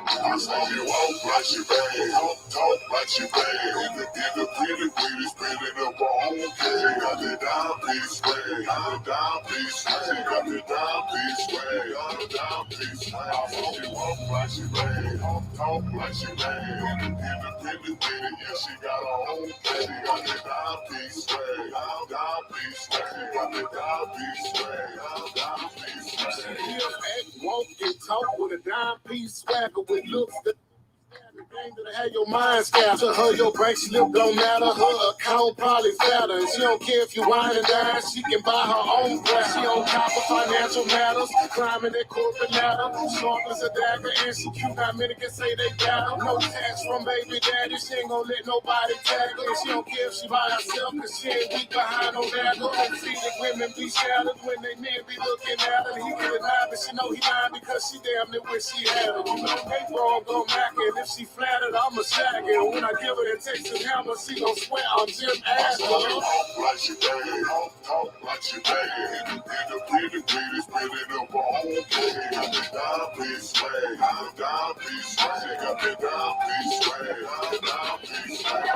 I say you walk like she bad, talk like she bad. In the pretty pretty spinning up her own cake. She got the dime piece swag, got the dime piece swag. She got the dime piece swag, got the dime piece swag. I say you walk like she bad, talk like she bad. In the pretty pretty, yeah, she got her own cake. She got the dime piece swag, got the dime piece swag. She got the dime piece swag, got the dime piece swag. She walk and talk with a dime piece swagger with looks that to have your mind scattered. To her, your bank slip don't matter. Her account probably fatter. And she don't care if you wine and dine. She can buy her own glass. She on top of financial matters. Climbing that corporate ladder. Sharp as a dagger. And she cute. Not many can say they got her. No tax from baby daddy. She ain't gonna let nobody tag her. And she don't care if she by herself. Cause she ain't weak behind no dagger. And see the women be shattered when they men be looking at her. He get denied, but she know he lying because she damn near wish she had her. You know they wrong gon' mack it. If she flattered, I'ma shag it. When I give her the Texas hammer, she gon' swear I'm Jim Adler. Talk like she bad, talk like she bad. In the pretty pretty spinning up her own cake. Got the dime piece swag, got the dime piece swag. Got the dime piece swag, got the dime piece swag.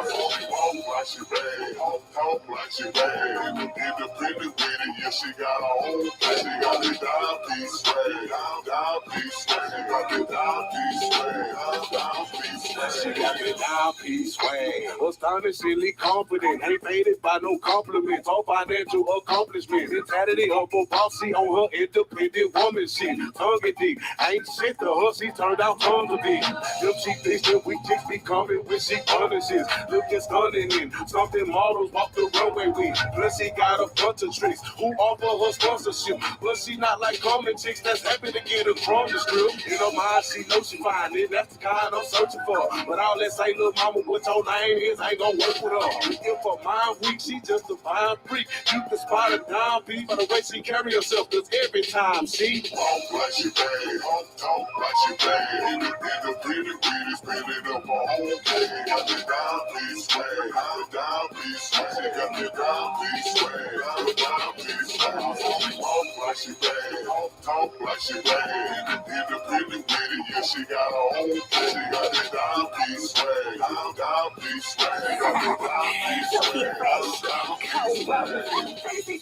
Talk like she bad, talk like she bad. In the pretty pretty, yeah, she got her own cake. She got the dime piece swag, got the dime piece swag. She got the dime piece swag, got the dime piece swag. She got the dime piece swag. Astonishingly confident, ain't faded by no compliments or financial accomplishments. Mentality of a bossy on her independent woman. She tongue deep, ain't shit to her. She turned out tongue to be. If she thinks that we chicks be coming when she punishes, looking stunning in something models walk the runway with. Plus she got a bunch of tricks who offer her sponsorship. But she not like common chicks that's happy to get a crumb to strip. In her mind, she knows she fine it. That's the kind I'm searching for. But all that say, little mama, what your name is, ain't gonna work with her. If her mind weak, she just a fine freak. You can spot a dime piece by the way she carry herself. Cause every time she walk like she bad, talk like she bad. In the pretty pretty spinning up her own cake. Got the dime piece swag, got the dime piece swag. Got the dime piece swag, got the dime piece swag. Walk like she bad, talk like she bad. In the pretty pretty, yeah, she got her own cake. She got the dime piece swag, got the dime piece swag. Got the dime piece swag, got the dime piece swag.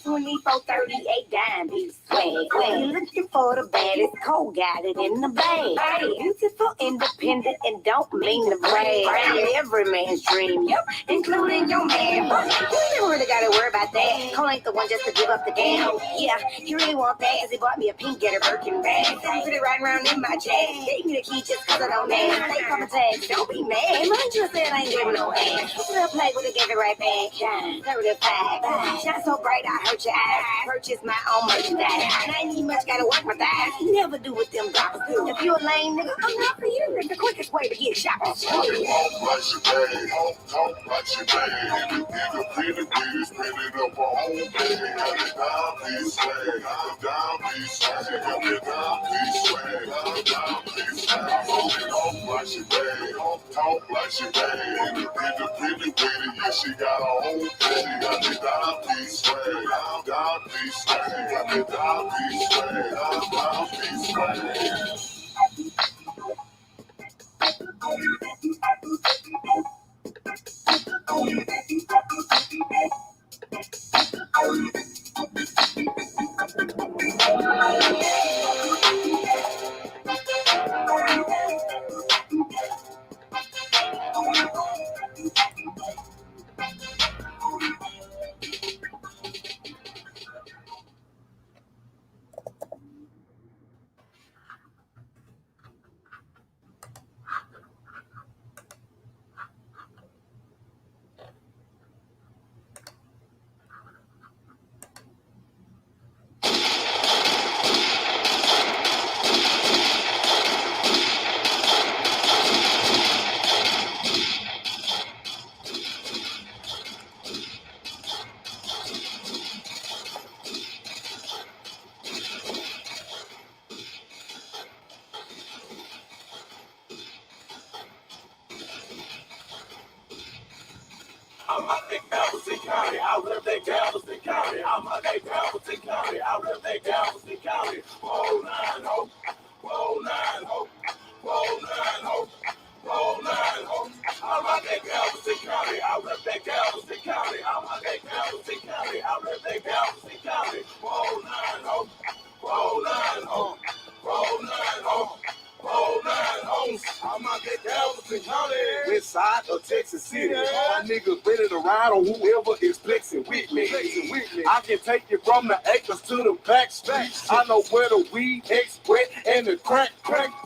2438 dime piece swag. When you're looking for the baddest, Cole got it in the bag. Beautiful, independent, and don't mean to brag. Every man's dream, yep, including your man. You never really gotta worry about that. Cole ain't the one just to give up the game. Yeah, he really want that, cause he bought me a pink Getter Birkin bag. I put it right around in my chest. Gave me the key just cause I don't man. They come and tags, don't be mad. Man, just said I ain't giving no ass. Little play with it, give it right back. Shine, 35. Shine so bright, I hurt your eyes. Purchase my own merchandise. I ain't even much gotta work my thighs. Never do what them droppers do. If you a lame nigga, I'm not for you. It's the quickest way to get shoppers. Walk like she bad, talk like she bad. In the pretty pretty spinning up her own cake. Got the dime piece swag, got the dime piece swag. Got the dime piece swag, got the dime piece swag. Walk like she bad, talk like she bad. In the pretty pretty, yeah, she got her own cake. She got the dime piece swag, got the dime piece swag. Got the dime piece swag, got the dime piece swag. I'm a big Galveston County. I live in Galveston County. I'm a big Galveston County. I live in Galveston County. Whoa, 9 ho. Whoa, 9 ho. Whoa, 9 ho. west side of Texas City. My niggas ready to ride on whoever is flexing with me. I can take you from the acres to the back streets. I know where the weed express and the crack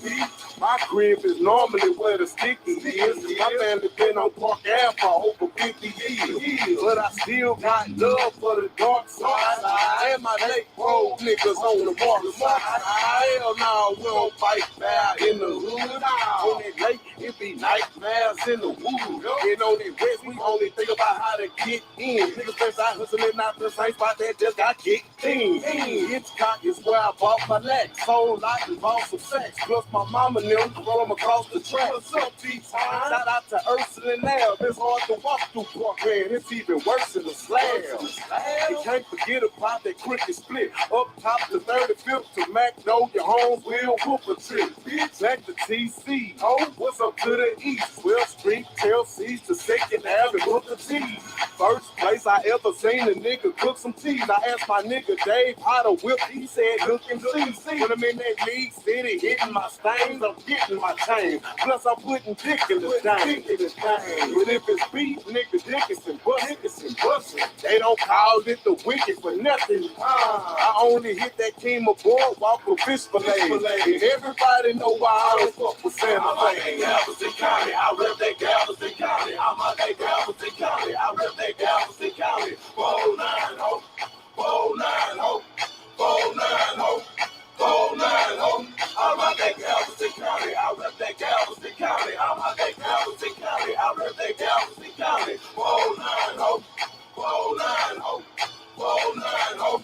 beat. My crib is normally where the sticky is. My family been on Park Ave for over 50 years. But I still got love for the dark side. And my late road niggas on the water side. Hell no, we don't fight fair in the hood. On that lake, it be nightmares in the woods. And on that west, we only think about how to get in. Niggas think I hustling out the same spot that just got kicked in. Hitchcock is where I bought my legs. Sold out and bought some sex. Plus my mama knew from across the track. What's up, T-Time? Shout out to Ursula and Nell. It's hard to walk through Park, man. It's even worse than the slab. You can't forget about that cricket split. Up top to 35th to Mac, know your homes will whoop a trip. Back to TC. Oh, what's up to the east? 12th Street, Chelsea's to 2nd Ave and Booker T. First place I ever seen a nigga cook some cheese. I asked my nigga Dave how to whip. He said, look and see. When I'm in that league city, hitting my stains, I'm getting my chain. Plus I'm putting dick in the thing. But if it's beef, nigga Dickinson, bustin'. They don't call it the wicked for nothing. I only hit that King of Boardwalk for fish fillet. And everybody know why I don't fuck with Santa Fe. Galveston County, I rep that Galveston County. I'm out that Galveston County, I rep that Galveston County. 409 ho, 409 ho, 409 ho, 409 ho. I'm out that Galveston County, I rep that Galveston County. I'm out that Galveston County, I rep that Galveston County. 409 ho, 409 ho, 409 ho,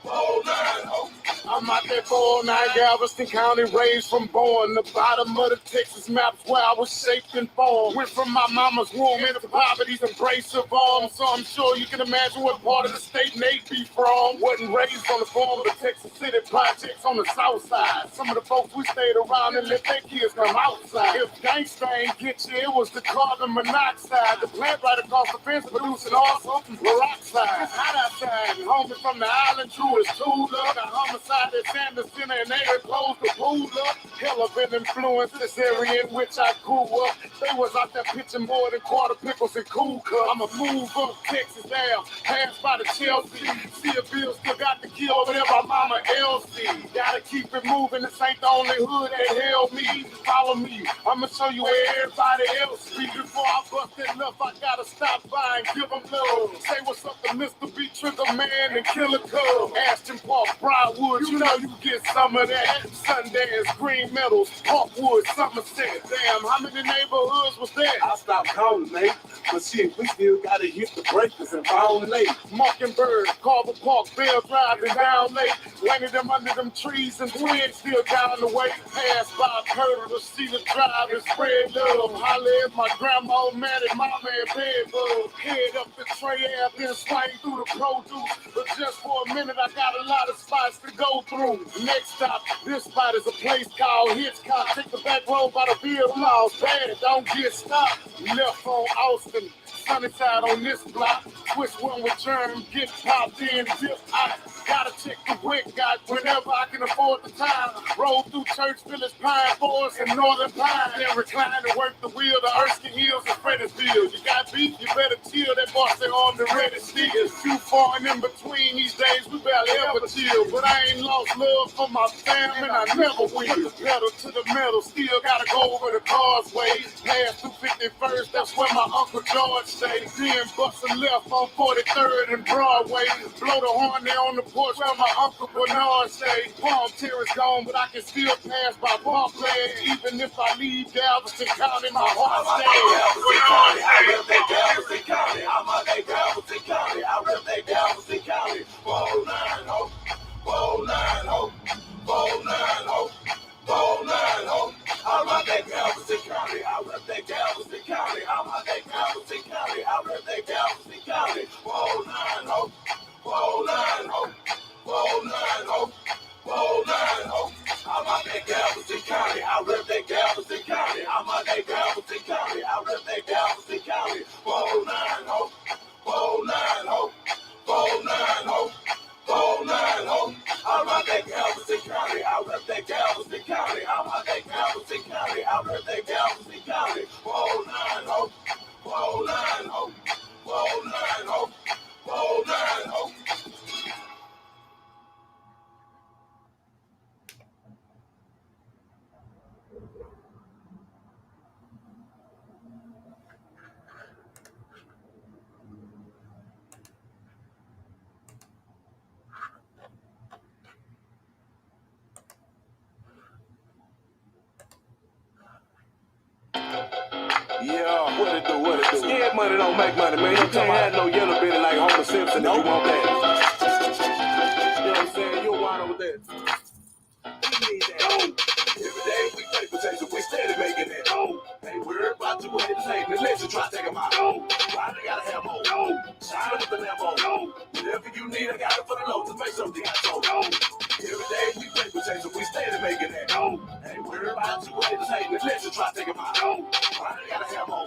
409 ho. I'm out there 409 Galveston County, raised from born. The bottom of the Texas maps where I was shaped and formed. Went from my mama's womb into poverty's embrace of arms. So I'm sure you can imagine what part of the state they be from. Wasn't raised on the farm, but Texas City projects on the south side. Some of the folks we stayed around and let their kids come outside. If gangsta ain't get you, it was the carbon monoxide. The plant right across the fence producing all sorts of peroxide. It's hot outside, and homies from the island drew his tool up. The homicide that Sanderson and they closed the pool up. Hell of an influence this area in which I grew up. They was out there pitching more than quarter pickles and cool cups. I'ma move up Texas Ave, pass by the Chelsea. See a bill still got the key over there by Mama Elsie. Gotta keep it moving, this ain't the only hood that held me. Follow me, I'ma show you where everybody else be. Before I bust that left, I gotta stop by and give them love. Say what's up to Mr. B, Trigger Man, and Killer Cub. Ashton Park, Briarwood, you know you get some of that. Sundance, Green Meadows, Parkwood, Somerset. Damn, how many neighborhoods was that? I stopped counting, mate. But shit, we still gotta hit the breakers and Bound Lake. Mockingbird, Carver Park, Bell Drive, and Down Lake. Landed them under them trees and twins still down the way. Pass by Curtis to see the drive and spread love. Holla at my grandma, man, and mama and bed bug. Head up the tray app, then swing through the produce. But just for a minute, I got a lot of spots to go through. Next stop, this spot is a place called Hitchcock. Take the back road by the field laws. Bad, don't get stopped. Left on Austin, Sunnyside on this block. Switch one with Germ, get popped in, dip out. Gotta check the wick, got whenever I can afford the time. Roll through Church Village, Pine Forest, and Northern Pine. Then recline and work the wheel, the Erskine Hills and Fredericksville. You got beef, you better chill. That boss say on the ready steel. Too far and in between these days, we barely ever chill. But I ain't lost love for my family, and I never will. Pedal to the metal, still gotta go over the causeway. Pass through 51st, that's where my Uncle George stayed. Then bust a left on 43rd and Broadway. Blow the horn there on the porch where my Uncle Bernard stayed. Palm Terrace gone, but I can still pass by Parkland. Even if I leave Galveston County, my heart stays. I rep that Galveston County. I'm out that Galveston County. I rep that Galveston County. 409 ho, 409 ho, 409 ho, 409 ho. I'm out that Galveston County. I rep that Galveston County. I'm out that Galveston County. I rep that Galveston County. 409 ho, 409 ho, 409 ho, 409 ho. I'm out that Galveston County. I rep that Galveston County. I'm out that Galveston County. I rep that Galveston County. 409 ho, 409 ho, 409 ho, 409 ho. I'm out that Galveston County. I rep that Galveston County. I'm out that Galveston County. I rep that Galveston County. 409 ho. Yeah, what it do? Scared money don't make money, man. You can't have no yellow belly like Homer Simpson if you want that. You know what I'm saying? You'll wind up with that. We need that. Every day we play potatoes, we steady making it. Ain't worried about you haters hating unless you try to take them out. Why they gotta have more? Shine with the Lambo. Whatever you need, I got it for the low. Just make something I told. Every day we play potatoes, we steady making it. Ain't worried about you haters hating unless you try to take them out. Why they gotta have more?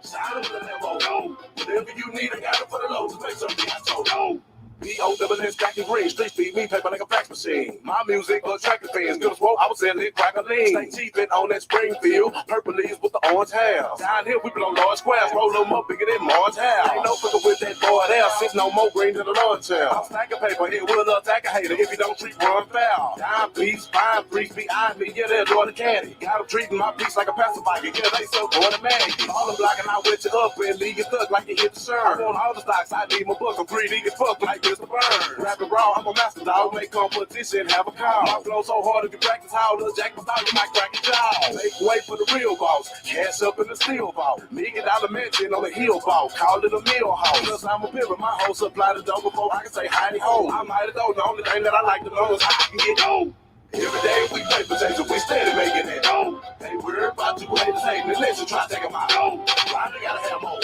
Shine with the Lambo. Whatever you need, I got it for the low. Just make something I told. B-O-double-S, back and green, streets feed me paper like a fax machine. My music attracting fans, good as woke, I was selling it, crack a lean. Stay cheapin' on that Springfield, purple leaves with the orange hair. Down here we blow large squares, roll them up bigger than Mars hair. Ain't no fucker with that boy there, sitting no more green than the Lord chair. I'm stacking paper here, will attack a hater if you don't treat one foul. Dime piece, fine priest behind me, yeah, they're doing the candy. Got them treating my piece like a pacifier, yeah, they so going to Maggie. All them blocking out with you up and leave you stuck like you hit the shirt. I want all the stocks, I need my book, I'm greedy as fuck like Mr. Burns. Rapping raw, I'm a master dog, make competition, have a call. My flow so hard if you practice how to jack my style, you might crack your jaw. Make way for the real boss, cash up in the steel vault. $1,000,000 mansion on the hill vault, call it a mill house. Cause I'm a pivot, my whole supply the dough before I can say howdy ho. I might have known the only thing that I like the most is how I can get dough. Every day we play potatoes, we steady making it. Ain't worried about you haters hating unless you try to take them out. Why they gotta have more?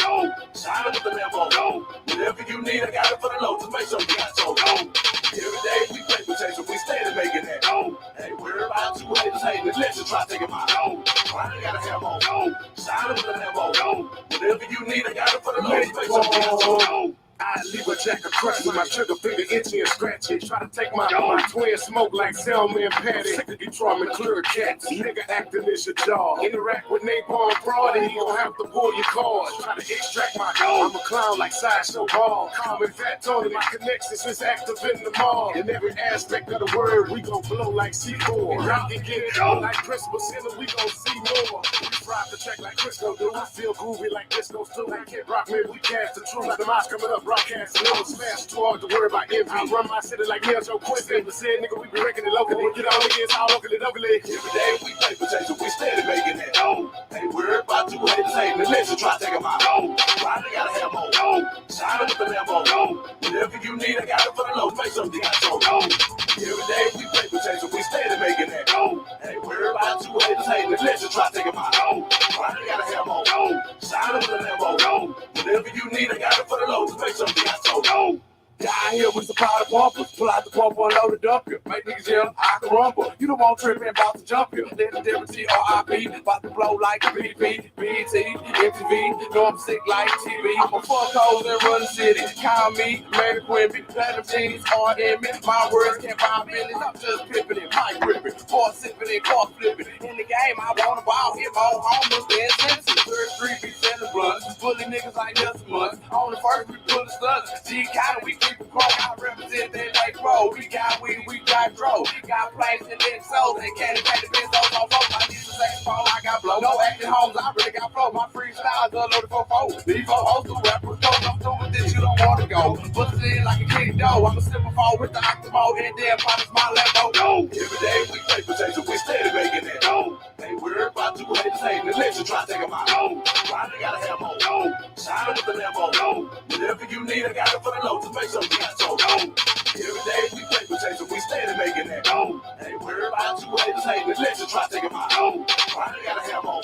Shine with the Lambo. Whatever you need, I got it for the low. Just make sure you got told. Every day we play potatoes, we steady making it. Ain't worried about you haters hating unless you try to take them out. Why they gotta have more? Shine with the Lambo. Whatever you need, I got it for the low. Just make sure you got told. I leave a jack of crust with my trigger finger itchy and scratchy. Try to take my twin smoke like Selma and Patty. Sick of Detroit and clear cats. Nigga acting is your jaw. Interact with napalm fraud and he gon' have to pull your cards. Try to extract my I'm a clown like Sideshow Ball. Calm and fat Tony, my connections is active in the mall. In every aspect of the word, we gon' blow like C4. Y'all can get it on like Christmas in we gon' see more. We drive the track like Crisco do. I feel groovy like Disco too. Like Kid Rock, man, we cast the truth. Like the mouse coming up. Broadcast, never smash, too hard to worry about envy. I run my city like Neil Joe Quincy. But said, nigga, we be wrecking it locally. Get on against all locally. Every day we play potatoes, we steady making it. Ain't worried about you haters hating unless you try to take them out. Why they gotta have more? Shine with the Lambo. Whatever you need, I got it for the low. Make something I told. Every day we play potatoes, we steady making it. Ain't worried about you haters hating unless you try to take them out. Why they gotta have more? Shine with the Lambo. Whatever you need, I got it for the low. Just make something I told. Down here we supply the pumpers, pull out the pump, unload the dump you. Make niggas yell, I can rumble. You don't want tripping, about to jump you. Then the WTRIP, about to blow like BP, BT, MTV. Know I'm sick like TV. I'm a fuck hoes and run the city. Call me, Mary Quimby, platinum jeans, hard in me. My words can't buy millions. I'm just pippin' and mic gripping, car sipping and car flipping. In the game, I wanna ball, hit my own homeless, then senses. Third street be selling blunts, bully niggas like Nelson months. On the first, we pull the slugs. G kind of we keep it grown. I represent that like bro. We got weed, we got dro. Got planes and then souls and candy pack the benzos on both. I need the second phone, I got blow. No acting homes, I really got flow. My freestyles unloaded for four. These four hoes do rappers go. I'm doing this, you don't wanna go. Bust it in like a king dough. I'm a simple fall with the octavo and then promise my Lambo. Every day we play potatoes, we steady making it. Ain't worried about you haters hating unless you try to take them out. Why they gotta have more? Shine with the Lambo. Whatever you need, I got it for the low. Just make something I told. Every day we play potatoes, we steady making it. Ain't worried about you haters hating unless you try to take them out. Why they gotta have more?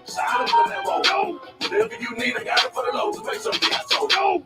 Shine with the Lambo. Whatever you need, I got it for the low. Just make something I told.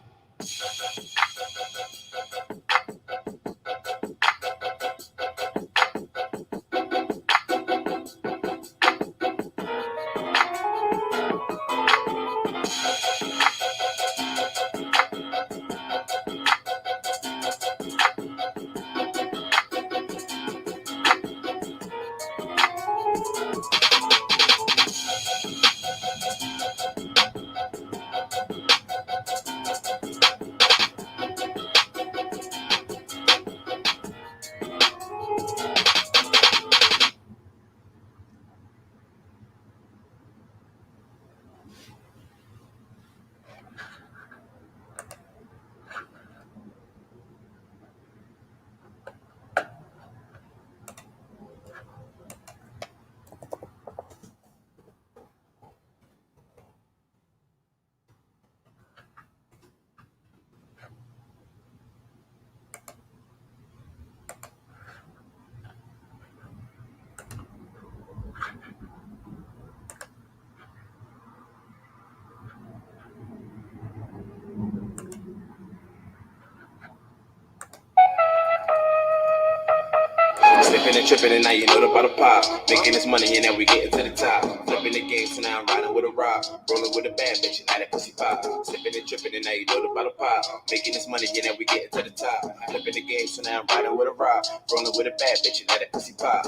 tripping and now you know about a pop. Making this money and now we getting to the top. Flipping the game, so now I'm riding with a rock. Rolling with a bad bitch and now that pussy pop. Slipping and tripping and now you know about a pop. Making this money and now we getting to the top. Flipping the game, so now I'm riding with a rock. Rolling with a bad bitch and now that pussy pop.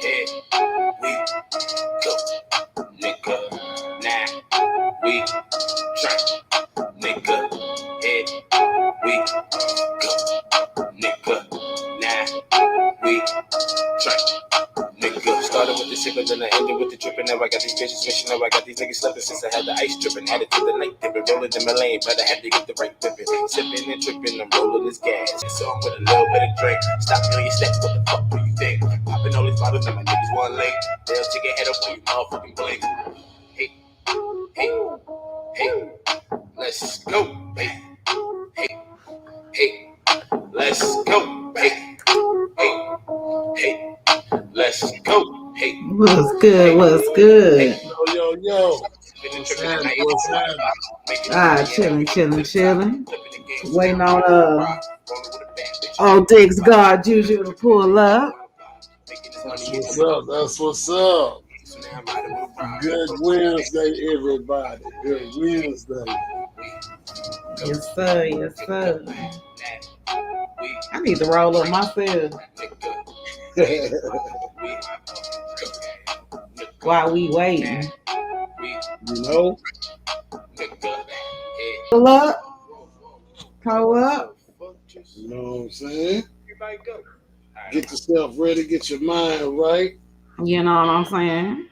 Here we go, nigga. Now we try, nigga. Here we go, nigga. Now we try, nigga. Started with the sickle, then I ended with the dripping. Now I got these bitches wishing. Now I got these niggas slipping since I had the ice dripping. Had it to the night dipping, rolling in my lane, but I had to get the right dipping. Sipping and tripping, I'm rolling this gas. So I'm with a little bit of drink. Stop me on your step, what the fuck do you think? Popping all these bottles, now my niggas one link. They'll take your head up when you motherfucking blink. Hey, hey, hey, let's go. Hey, hey, hey, let's go. Hey, hey, hey, let's go. Hey, what's good? What's good? Yo. What's happening? Chilling. Waiting on Dexgod JuJu to pull up. That's what's up. Good Wednesday, everybody. Good Wednesday. Yes, sir. I need to roll up myself. While we waiting. You know? Pull up. Pull up. You know what I'm saying? Get yourself ready, get your mind right. You know what I'm saying?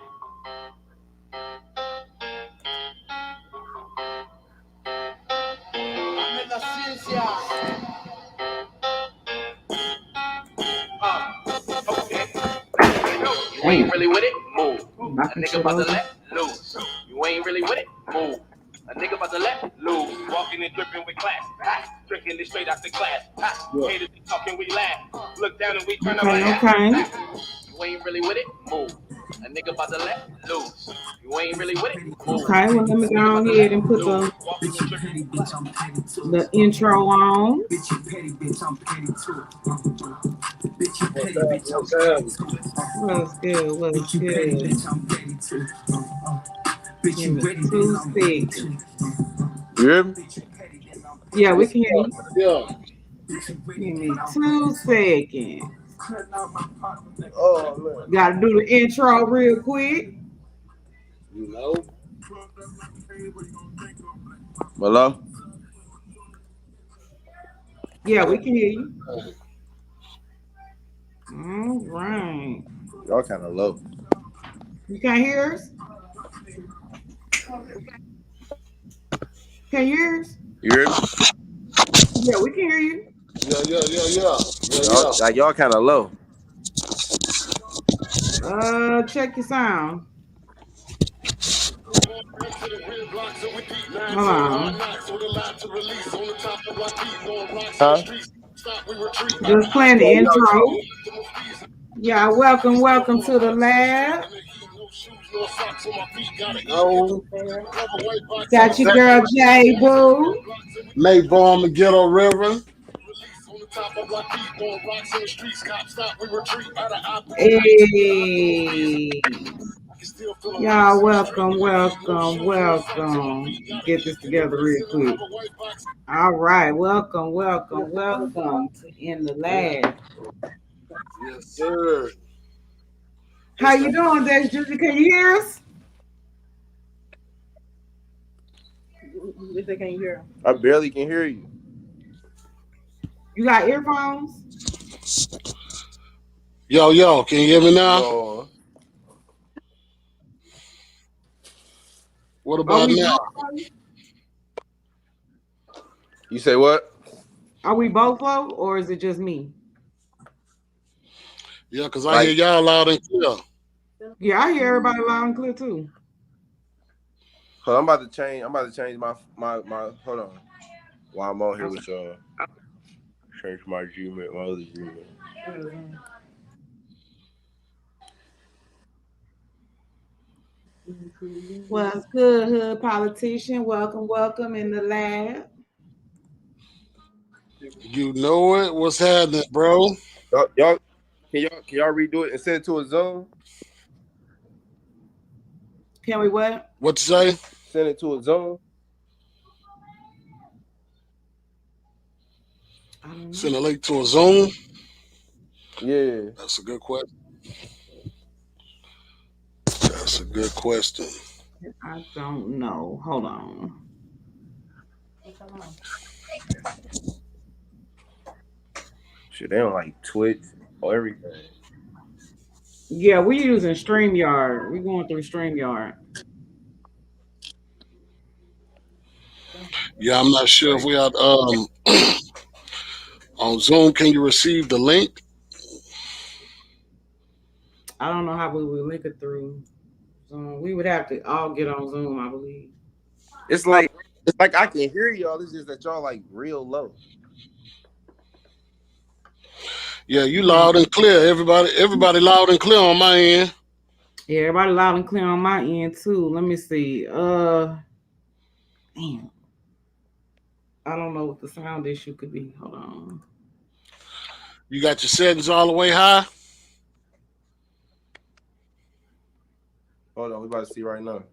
You ain't really with it? Move. A nigga about to let loose. You ain't really with it? Move. A nigga about to let loose. Walking and dripping with class. Drinking this straight out the class. Haters be talking, we laugh. Look down and we turn around. Okay. You ain't really with it? Move. A nigga about to let loose. You ain't really with it? Move. Okay, well, let me go ahead and put the intro on. What's good? Give me 2 seconds. You hear me? Yeah, we can hear you. Yeah. Give me 2 seconds. Oh, man. Gotta do the intro real quick. You know? Hello? Yeah, we can hear you. All right. Y'all kind of low. You can't hear us? Can you hear us? You hear me? Yeah, we can hear you. Yeah. Y'all kind of low. Check your sound. Hold on. Huh? Just playing the intro. Yeah, welcome to the lab. Oh. Got your girl J Boo. Nate Bomb and Ghetto River. Hey. Y'all welcome. Get this together real quick. All right, welcome to In the Lab. Yes, sir. How you doing, Dexgod? Can you hear us? If they can't hear. I barely can hear you. You got earphones? Yo, can you hear me now? No. What about now? You say what? Are we both low, or is it just me? Yeah, because I hear y'all loud and clear. Yeah, I hear everybody loud and clear too. Hold on, I'm about to change my hold on. While I'm on here with y'all. Change my Gmail, my other Gmail. What's good, hood politician? Welcome in the lab. You know it. What's happening, bro? Y'all Can y'all redo it and send it to a Zoom? Can we what? What you say? Send it to a Zoom. I don't know. Send a link to a Zoom? Yeah. That's a good question. That's a good question. I don't know. Hold on. Shit, they don't like Twitch or everything. Yeah, we're using StreamYard. We're going through StreamYard. Yeah, I'm not sure if we are on Zoom. Can you receive the link? I don't know how we would link it through Zoom. We would have to all get on Zoom, I believe. It's like I can hear y'all. It's just that y'all like real low. Yeah, you loud and clear. Everybody loud and clear on my end. Yeah, everybody loud and clear on my end too. Let me see. Damn. I don't know what the sound issue could be. Hold on. You got your settings all the way high? Hold on, we about to see right now.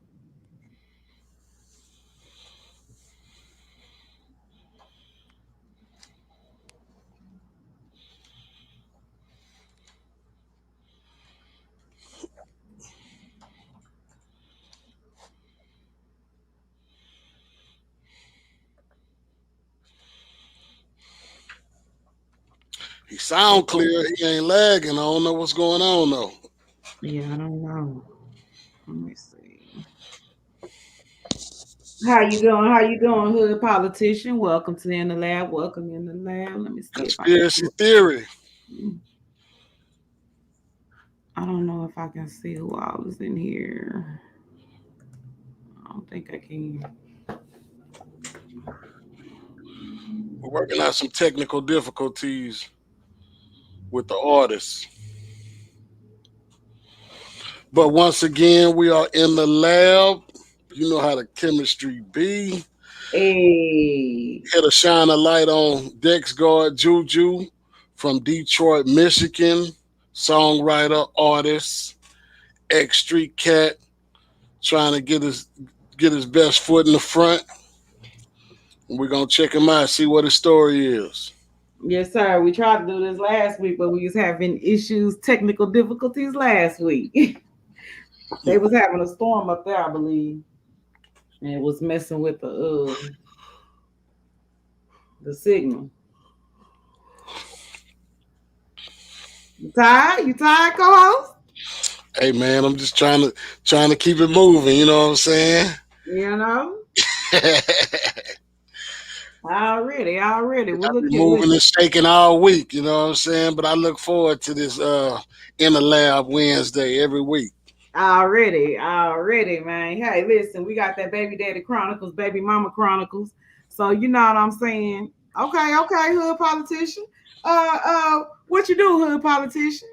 He sound clear. He ain't lagging. I don't know what's going on though. Yeah, I don't know. Let me see. How you doing? How you doing, hood politician? Welcome to In the Lab. Welcome in the lab. Let me see if I Conspiracy can. theory. I don't know if I can see who all is in here. I don't think I can. We're working out some technical difficulties with the artists. But once again, we are in the lab. You know how the chemistry be. Hey. Here to shine a light on Dexgod JuJu from Detroit, Michigan. Songwriter, artist, ex-street cat, trying to get his best foot in the front. And we're gonna check him out, see what his story is. Yes, sir. We tried to do this last week, but we was having issues, technical difficulties last week. They was having a storm up there, I believe, and it was messing with the signal. You tired? You tired, co-host? Hey man, I'm just trying to keep it moving. You know what I'm saying? You know. Already. I've Well, look been here. moving and shaking all week. You know what I'm saying? But I look forward to this in the lab Wednesday every week. Already, man. Hey, listen, we got that Baby Daddy Chronicles, Baby Mama Chronicles. So you know what I'm saying? Okay, hood politician. What you do, hood politician?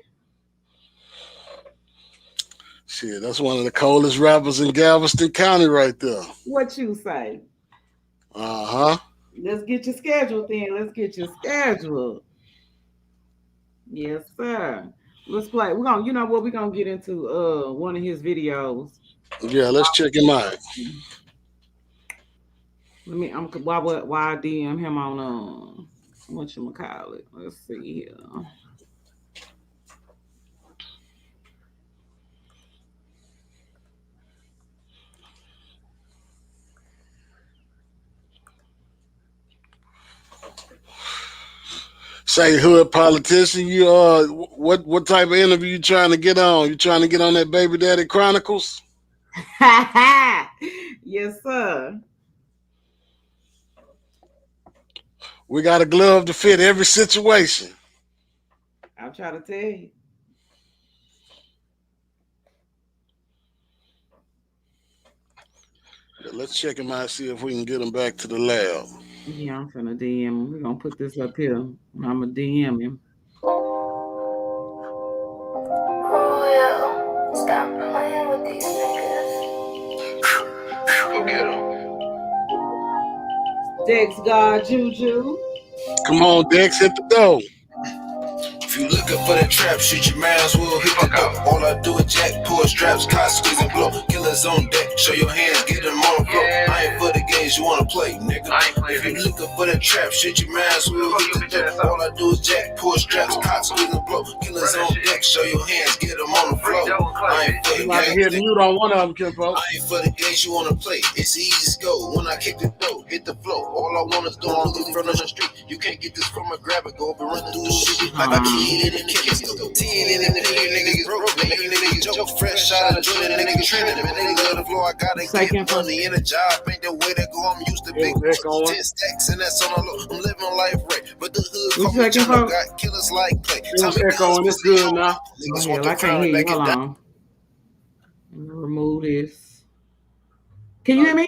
Shit, that's one of the coldest rappers in Galveston County right there. What you say? Uh-huh. Let's get your schedule then. Let's get your schedule. Yes, sir. Let's play. We're gonna, you know what, we're gonna get into one of his videos. Yeah, let's check him out. Let me why I DM him on whatchamacallit. Let's see here. Say, hood politician, you what type of interview you trying to get on? You trying to get on that Baby Daddy Chronicles? Yes, sir. We got a glove to fit every situation. I'll try to tell you. Yeah, let's check him out, see if we can get him back to the lab. Yeah, I'm finna DM him. We're gonna put this up here. I'm gonna DM him. Oh yeah, stop playing with these niggas. Go get 'em. Dexgod JuJu. Come on, Dex, hit the door. If you looking for that trap shit, you might as well hit the dope. All I do is jack, pull straps, cot, squeeze and blow. Killers on deck, show your hands, get them on the floor. I ain't for the games you wanna play, nigga. If you looking for that trap shit, you might as well hit the dope. All I do is jack, pull straps, cot, squeeze and blow. Killers on deck, show your hands, get them on the floor. I ain't for the You might hear the games. mute on one of them, Kimpo. I ain't for the games you wanna play. It's easy to go. When I kick the dough, hit the flow. All I want is don't look in front of the street. You can't get this from a grab it, go up and run through the shit like I kid it in the kids. 10 in the niggas broke, niggas joke fresh out of Jordan, niggas trending. Man, they love the floor. I gotta get money in a job. Ain't the way to go. I'm used to big 10 stacks and that's on the low. I'm living life right, but the hood call me China. Got killers like play. It's echoing. It's good now. Niggas Oh, want hell, I the can't crown hear you. back Hold and down. on. Let me remove this. Can you hear me?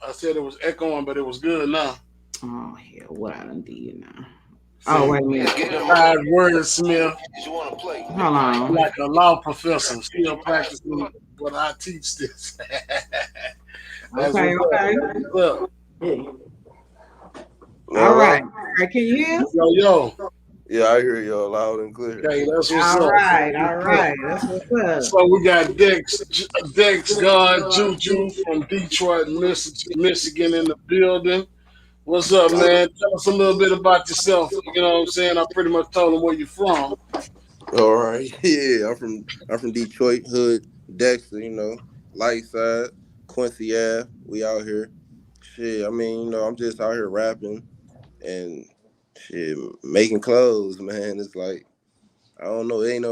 I said it was echoing, but it was good now. Oh, hell, what I done did now. Oh, wait a minute. Get them Five wordsmith, you wanna play. Hold on. like a law professor, still practicing what I teach this. That's Okay, what's okay. up. What's up? All right. All right, can you hear us? Yo. Yeah, I hear y'all loud and clear. Okay, that's what's All up. right, all right. That's what's up. So we got Dexgod JuJu from Detroit, Michigan in the building. What's up, man? Tell us a little bit about yourself. You know what I'm saying? I pretty much told him where you're from. All right. Yeah, I'm from Detroit hood, Dexter, you know, light side, Quincy Ave. We out here. Shit, I mean, you know, I'm just out here rapping and shit, making clothes, man. It's like I don't know, ain't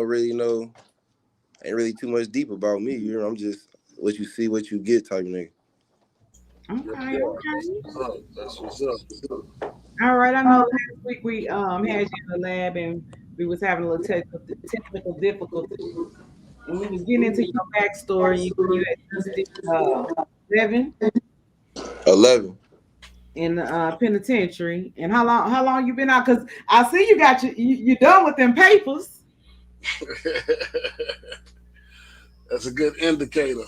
really too much deep about me. You know, I'm just what you see, what you get type nigga. Okay, okay. That's what's up. All right. I know last week we had you in the lab and we was having a little technical difficulty. And we was getting into your backstory. You had just did 11 11. in the penitentiary. And how long you been out? Because I see you got you done with them papers. That's a good indicator.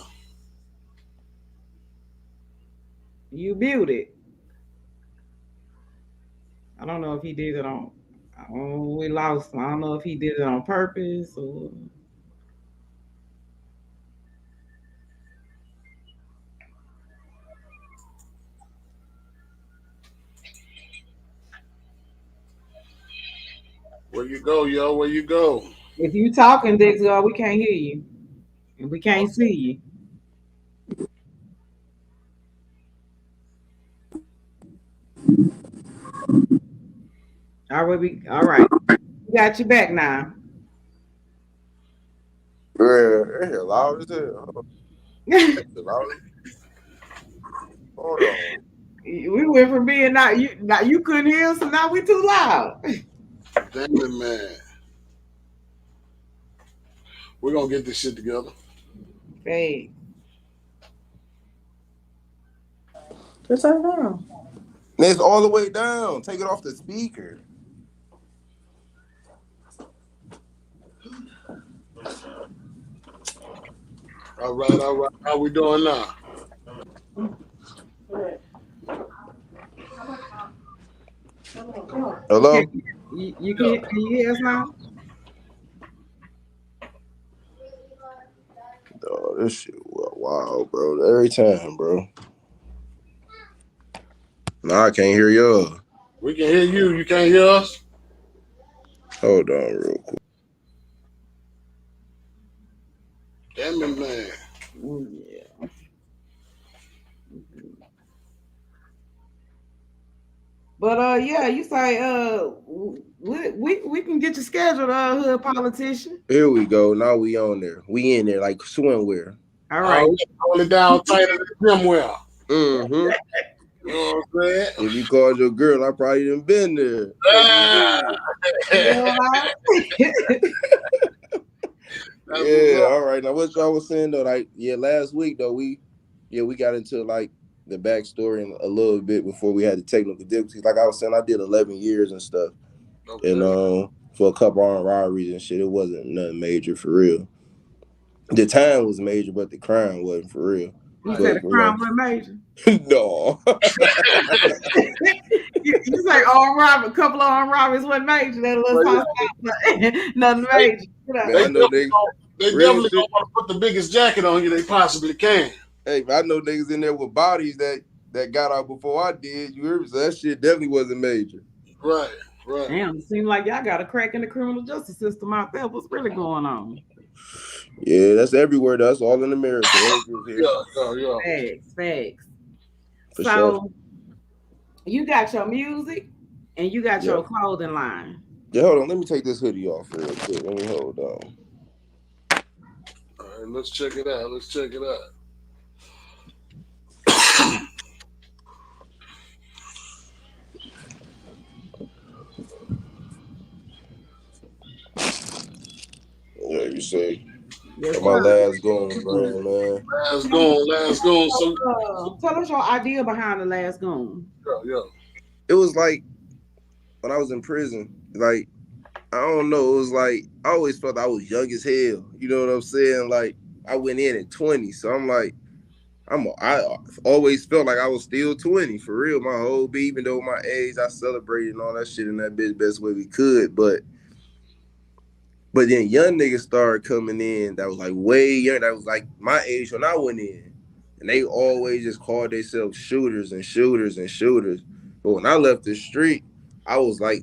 You built it. I don't know if he did it on. Oh, we lost him. I don't know if he did it on purpose or. Where you go, yo? Where you go? If you talking, Dexgod, we can't hear you, and we can't see you. All right. We got you back now. Yeah, loud as hell. Loud. Hold on. We went from being now you couldn't hear us, and now we too loud. Damn it, man. We're gonna get this shit together. Hey. Just turn it down. It's all the way down. Take it off the speaker. All right. How we doing now? Hello? You can hear us now? Oh, this shit wow, bro. Every time, bro. Nah, I can't hear y'all. We can hear you. You can't hear us? Hold on real quick. Damn it, man. Yeah. But yeah, you say we can get you scheduled, hood politician. Here we go. Now we on there. We in there like swimwear. All right. Hold it down tighter than them well. Mm-hmm. You know what I'm saying? If you called your girl, I probably done been there. Yeah, all right. Now what y'all was saying though, like last week though, we got into like the backstory a little bit before we had the technical difficulties. Like I was saying, I did 11 years and stuff. Okay. And for a couple armed robberies and shit, it wasn't nothing major for real. The time was major, but the crime wasn't for real. You said the crime was major. No. you say armed robbery, a couple of armed robberies wasn't major. That was nothing major. Man, I know they definitely don't want to put the biggest jacket on you they possibly can. Hey, I know niggas in there with bodies that got out before I did. You heard me? So that shit definitely wasn't major. Right. Damn, it seems like y'all got a crack in the criminal justice system out there. What's really going on? Yeah, that's everywhere. That's all in America. Yeah. Facts. For so sure. You got your music and you got your clothing line. Yeah, hold on. Let me take this hoodie off real quick. Let me hold on. All right, let's check it out. Yeah, you see. My Last Goon brand, man. Last Goon. So tell us your idea behind the Last Goon. Yeah. It was like when I was in prison, like, I don't know, it was like I always felt I was young as hell. You know what I'm saying? Like, I went in at 20, so I'm like, I always felt like I was still 20 for real. My whole beat, even though my age, I celebrated and all that shit in that bitch best way we could, but then young niggas started coming in that was like way young, that was like my age when I went in. And they always just called themselves shooters. But when I left the street, I was like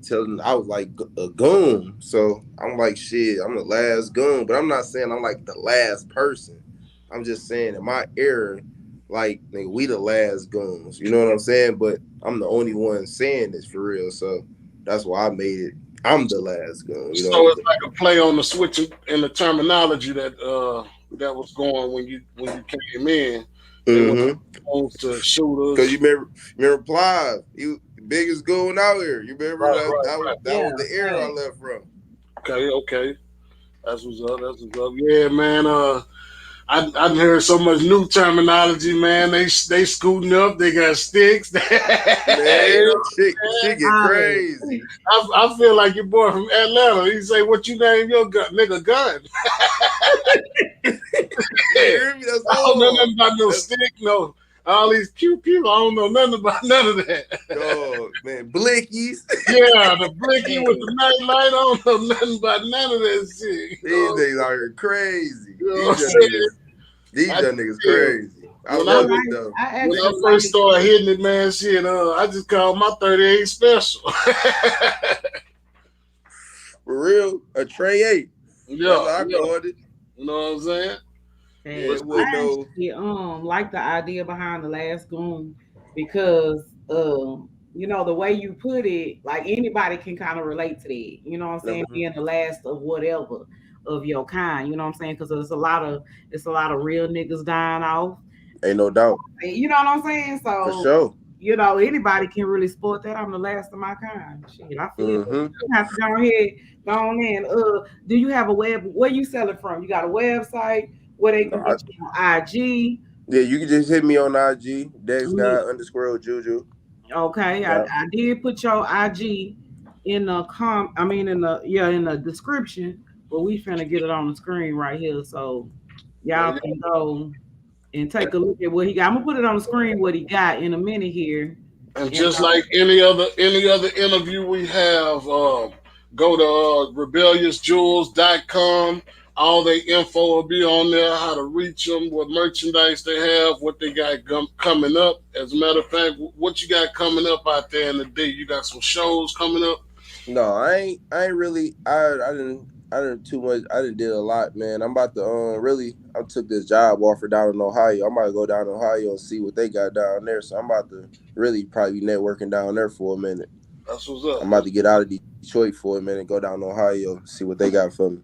a goon. So I'm like, shit, I'm the last goon. But I'm not saying I'm like the last person. I'm just saying in my era, like, nigga, we the last goons. You know what I'm saying? But I'm the only one saying this for real. So that's why I made it. I'm the last goon. You know so it's like a play on the switch in the terminology that was going when you came in. Mm-hmm. To shooters. Because you remember Plies, he was the biggest goon out here. You remember that was the era I left from. Okay. That's what's up. Yeah, man. I heard so much new terminology, man. They scooting up. They got sticks. Man, shit get crazy. I feel like your boy from Atlanta. He say, "What you name your gun, nigga? Gun." Yeah, that's I don't know nothing about no stick, no all these pew. I don't know nothing about none of that. Oh man, blickies. Yeah, the blicky with the night light. I don't know nothing about none of that shit. These niggas are crazy. You know these young niggas crazy. I love it though. When I first started hitting it, man, shit, I just called my 38 special. For real, a Trey 8. Yeah, I called it. You know what I'm saying? I like the idea behind the Last Goon because you know, the way you put it, like anybody can kind of relate to that. You know what I'm saying? Mm-hmm. Being the last of whatever of your kind. You know what I'm saying? Because it's a lot of real niggas dying off. Ain't no doubt. You know what I'm saying? So for sure. You know, anybody can really sport that. I'm the last of my kind. Shit, I feel you have to go ahead, go on in. Do you have a web? Where you sell it from? You got a website where they can get you on IG? Yeah, you can just hit me on IG, Dexgod _JuJu. Okay, yeah. I did put your IG in the in the description, but we finna get it on the screen right here, so y'all can go and take a look at what he got. I'm gonna put it on the screen what he got in a minute here. And just like any other interview we have, go to rebelliousjewels.com. All their info will be on there, how to reach them, what merchandise they have, what they got coming up. As a matter of fact, what you got coming up out there in the day? You got some shows coming up? No, I ain't really. I didn't too much. I didn't did a lot, man. I'm about to I took this job offer down in Ohio. I'm about to go down to Ohio and see what they got down there. So I'm about to really probably be networking down there for a minute. That's what's up. I'm about to get out of Detroit for a minute, go down to Ohio, see what they got for me.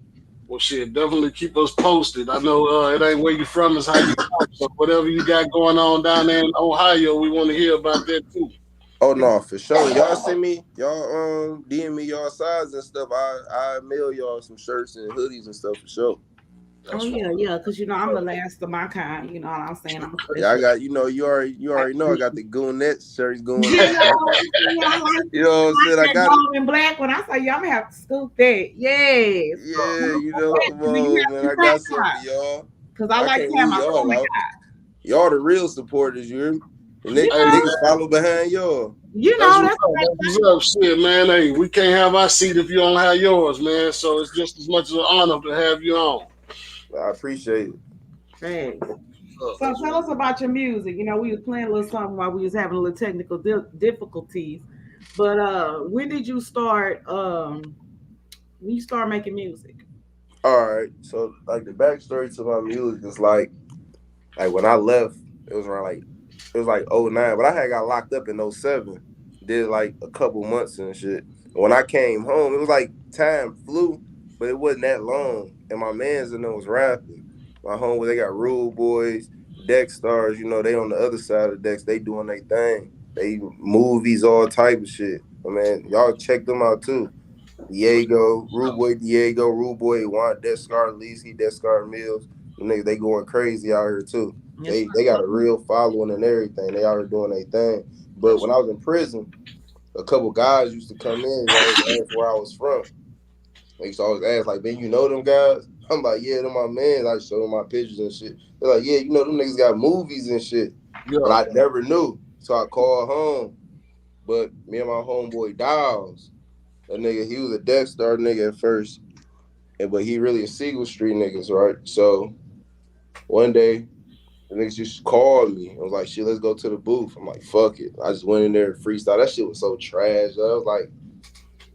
Well, shit, definitely keep us posted. I know it ain't where you from, it's how you talk. So whatever you got going on down there in Ohio, we want to hear about that too. Oh no, for sure. Y'all send me, y'all DM me y'all size and stuff. I mail y'all some shirts and hoodies and stuff for sure. That's yeah, because I'm the last of my kind. You know what I'm saying? I got you already know I got the Goonette shirts going. You know what I'm saying? I got gold and black. When I say y'all, I'm gonna have to scoop that. Yes. Yeah, come on, man. I got something for y'all. Because I like to have my Y'all the real supporters, you hear me? And You know, niggas follow behind y'all. you That's know what's up. That's what's up. Shit, man. Hey, we can't have our seat if you don't have yours, man. So it's just as much of an honor to have you on. I appreciate it. Hey. So tell us about your music. You know, we was playing a little something while we was having a little technical difficulties. But when did you start? When you start making music? All right. So like the backstory to my music is like when I left, it was around it was like '09, but I had got locked up in '07. Did like a couple months and shit. And when I came home, it was like time flew, but it wasn't that long. And my mans in there was rapping. My home where they got Rule Boys, Deck Stars, they on the other side of the decks, they doing their thing. They movies, all type of shit. I mean, y'all check them out too. Diego, Rule Boy Juan, Descar Lisi, Descar Mills. Them niggas, they going crazy out here too. They got a real following and everything. They out here doing their thing. But when I was in prison, a couple guys used to come in and always ask where I was from. They used to always ask, like, man, you know them guys? I'm like, yeah, them my mans. I show them my pictures and shit. They're like, yeah, them niggas got movies and shit. Yeah. But I never knew. So I called home. But me and my homeboy Dials, that nigga, he was a Death Star nigga at first. But he really a Siegel Street niggas, right? So one day, the niggas just called me. I was like, shit, let's go to the booth. I'm like, fuck it. I just went in there and freestyle. That shit was so trash. That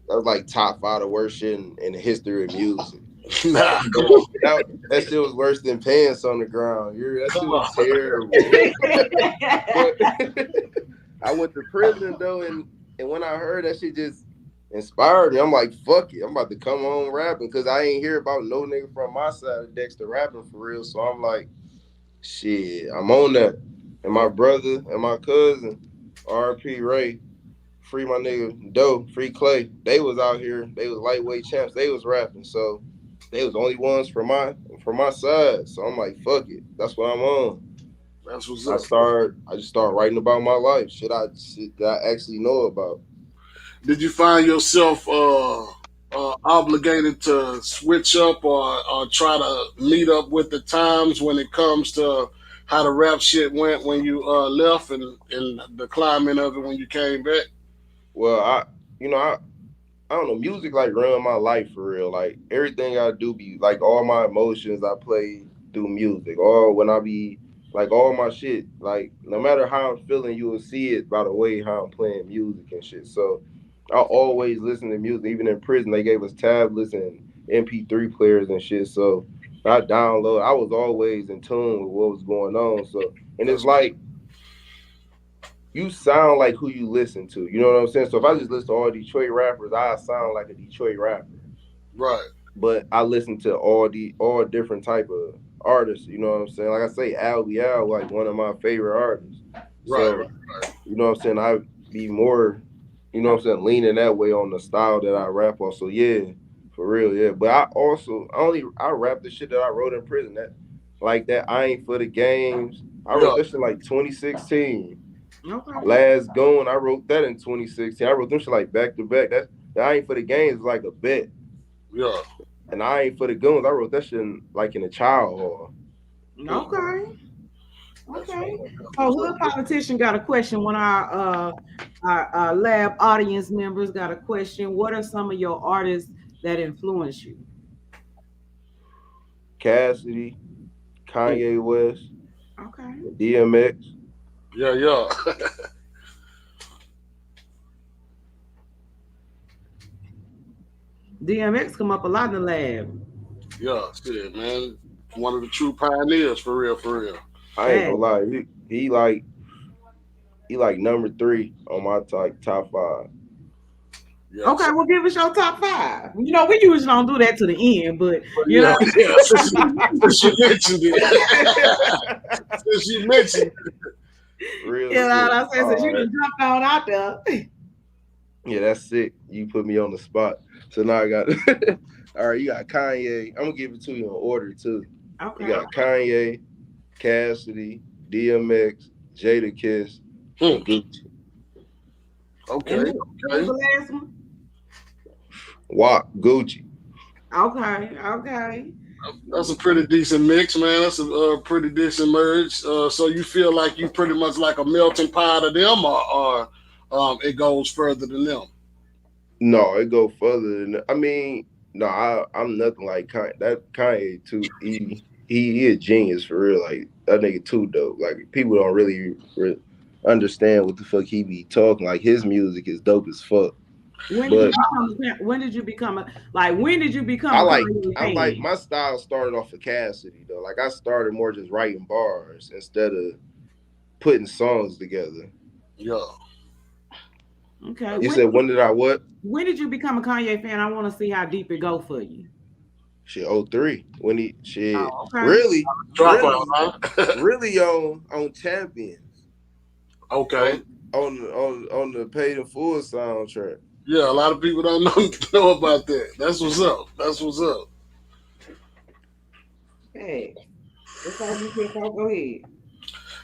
was like top 5 the worst shit in the history of music. That shit was worse than pants on the ground. That shit was terrible. I went to prison though, and when I heard that shit just inspired me. I'm like, fuck it. I'm about to come home rapping because I ain't hear about no nigga from my side of Dexter rapping for real. So I'm like, shit, I'm on that. And my brother and my cousin, R.P. Ray, free my nigga Doe, free Clay. They was out here. They was lightweight champs. They was rapping. So they was the only ones from my side. So I'm like, fuck it. That's what I'm on. That's what's up. I just started writing about my life. Shit that I actually know about. Did you find yourself obligated to switch up or try to meet up with the times when it comes to how the rap shit went when you left and the climate of it when you came back? Well, I don't know. Music like run my life for real. Like everything I do be like all my emotions I play through music. Or when I be like all my shit, like no matter how I'm feeling, you will see it by the way how I'm playing music and shit. So I always listen to music. Even in prison, they gave us tablets and MP3 players and shit. So I download. I was always in tune with what was going on. So and it's like you sound like who you listen to. You know what I'm saying? So if I just listen to all Detroit rappers, I sound like a Detroit rapper. Right. But I listen to all different type of artists. You know what I'm saying? Like I say, Al like one of my favorite artists. So, right. You know what I'm saying? I be more, you know what I'm saying, leaning that way on the style that I rap on. So yeah, for real, yeah. But I rap the shit that I wrote in prison. That I Ain't For The Games. I wrote this shit like 2016. Okay. Last Goon, I wrote that in 2016. I wrote them shit like back to back. That I Ain't For The Games is like a bet. Yeah. And I Ain't For The Goons, I wrote that shit in a child hall. Okay. Okay. So Hood Politician got a question. One of our lab audience members got a question. What are some of your artists that influence you? Cassidy, Kanye West. Okay. DMX. Yeah. DMX come up a lot in the lab. Yeah, shit, man. One of the true pioneers, for real. I ain't gonna lie. He like number 3 on my top 5. Yeah, okay, well, give us your top 5. You know, we usually don't do that to the end, but you know. Yeah, since you mentioned it. Since you mentioned it. Real. You know what I'm saying? Since you just jumped on out there. Yeah, that's sick. You put me on the spot. So now I got all right, you got Kanye. I'm gonna give it to you in order too. Okay. You got Kanye, Cassidy, DMX, Jadakiss, and Gucci. Okay. Who's the last one? WAP, Gucci. Okay. That's a pretty decent mix, man. That's a pretty decent merge. So you feel like you pretty much like a melting pot of them, or it goes further than them? No, it go further than that. I mean, no, I'm nothing like Kanye. That Kanye too. He a genius for real. Like that nigga too dope. Like people don't really understand what the fuck he be talking. Like his music is dope as fuck. When did But you become a when did you become I a like Kanye I'm like fan? my style started off of Cassidy though. Like I started more just writing bars instead of putting songs together. Yeah. Okay. You said when did I what? When did you become a Kanye fan? I want to see how deep it go for you. Shit, 03. When he shit Oh, okay. really, Drop really, out, huh? really on Champions. Okay. On the Paid in Full soundtrack. Yeah, a lot of people don't know about that. That's what's up. That's what's up. Hey, that's all you can talk. Go ahead.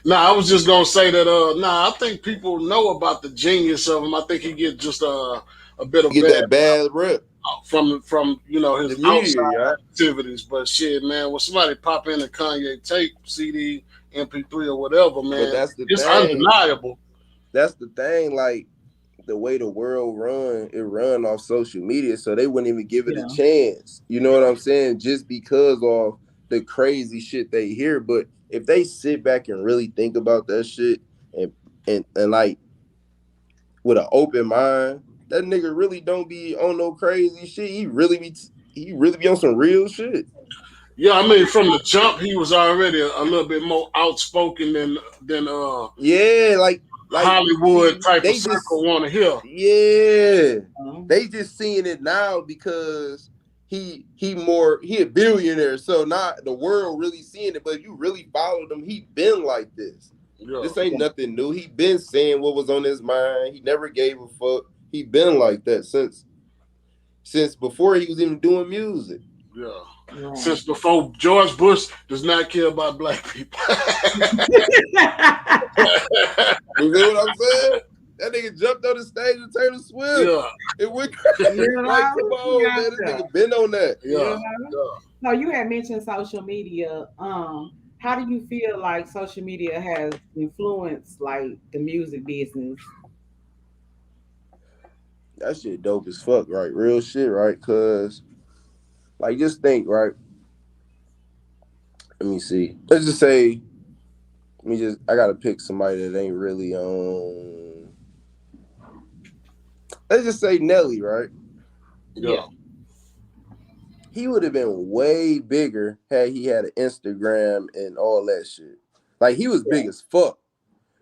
Nah, I was just gonna say that. I think people know about the genius of him. I think he get just a bit of Get bad that bad rep. from The his media, outside yeah. activities. But shit, man, when somebody pop in a Kanye tape, CD, MP3, or whatever, man, But that's the it's thing. undeniable. That's the thing. Like the way the world run off social media, so they wouldn't even give it a chance. You know what I'm saying? Just because of the crazy shit they hear. But if they sit back and really think about that shit and like with an open mind, that nigga really don't be on no crazy shit. He really be on some real shit. Yeah, I mean, from the jump, he was already a little bit more outspoken than Yeah, like Hollywood type they of circle just want to hear. yeah. They just seeing it now because he a billionaire, so not the world really seeing it. But if you really followed him, he been like this. Yeah. This ain't nothing new. He been saying what was on his mind. He never gave a fuck. He been like that since before he was even doing music. Yeah. Right. Since before George Bush does not care about black people. You know what I'm saying? That nigga jumped on the stage with Taylor Swift. Yeah. It went crazy. Like, come on, man. This nigga been on that. Yeah. So you had mentioned social media. How do you feel like social media has influenced like the music business? That shit dope as fuck, right? Real shit, right? Cause like just think, right? Let me see. Let's just say I gotta pick somebody that ain't really on. Let's just say Nelly, right? Yeah. He would have been way bigger had he had an Instagram and all that shit. Like he was big as fuck.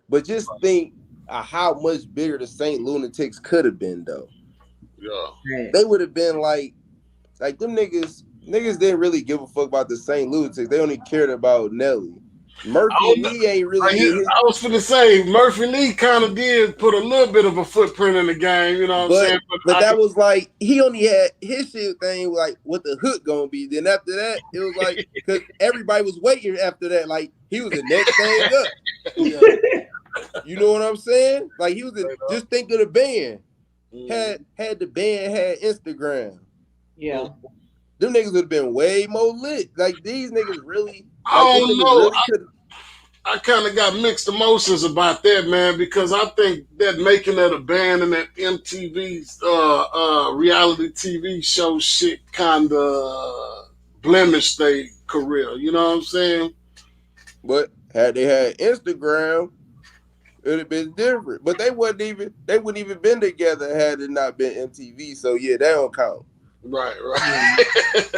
But just think how much bigger the Saint Lunatics could have been though. Yeah. They would have been like them niggas didn't really give a fuck about the Saint Lunatics. They only cared about Nelly. Murphy Lee ain't really I was finna say Murphy Lee kind of did put a little bit of a footprint in the game, you know what I'm saying? But that was like he only had his shit thing like what the hook gonna be. Then after that, it was like because everybody was waiting after that. Like he was the next thing up. Yeah. You know what I'm saying? Like he was just think of the band. Had the band had Instagram. Yeah. Them niggas would have been way more lit. Like these niggas really. I don't know. I kind of got mixed emotions about that, man, because I think that making that a band and that MTV reality TV show shit kind of blemished their career. You know what I'm saying? But had they had Instagram, it would have been different. But they wouldn't even been together had it not been MTV. So yeah, that don't count. Right.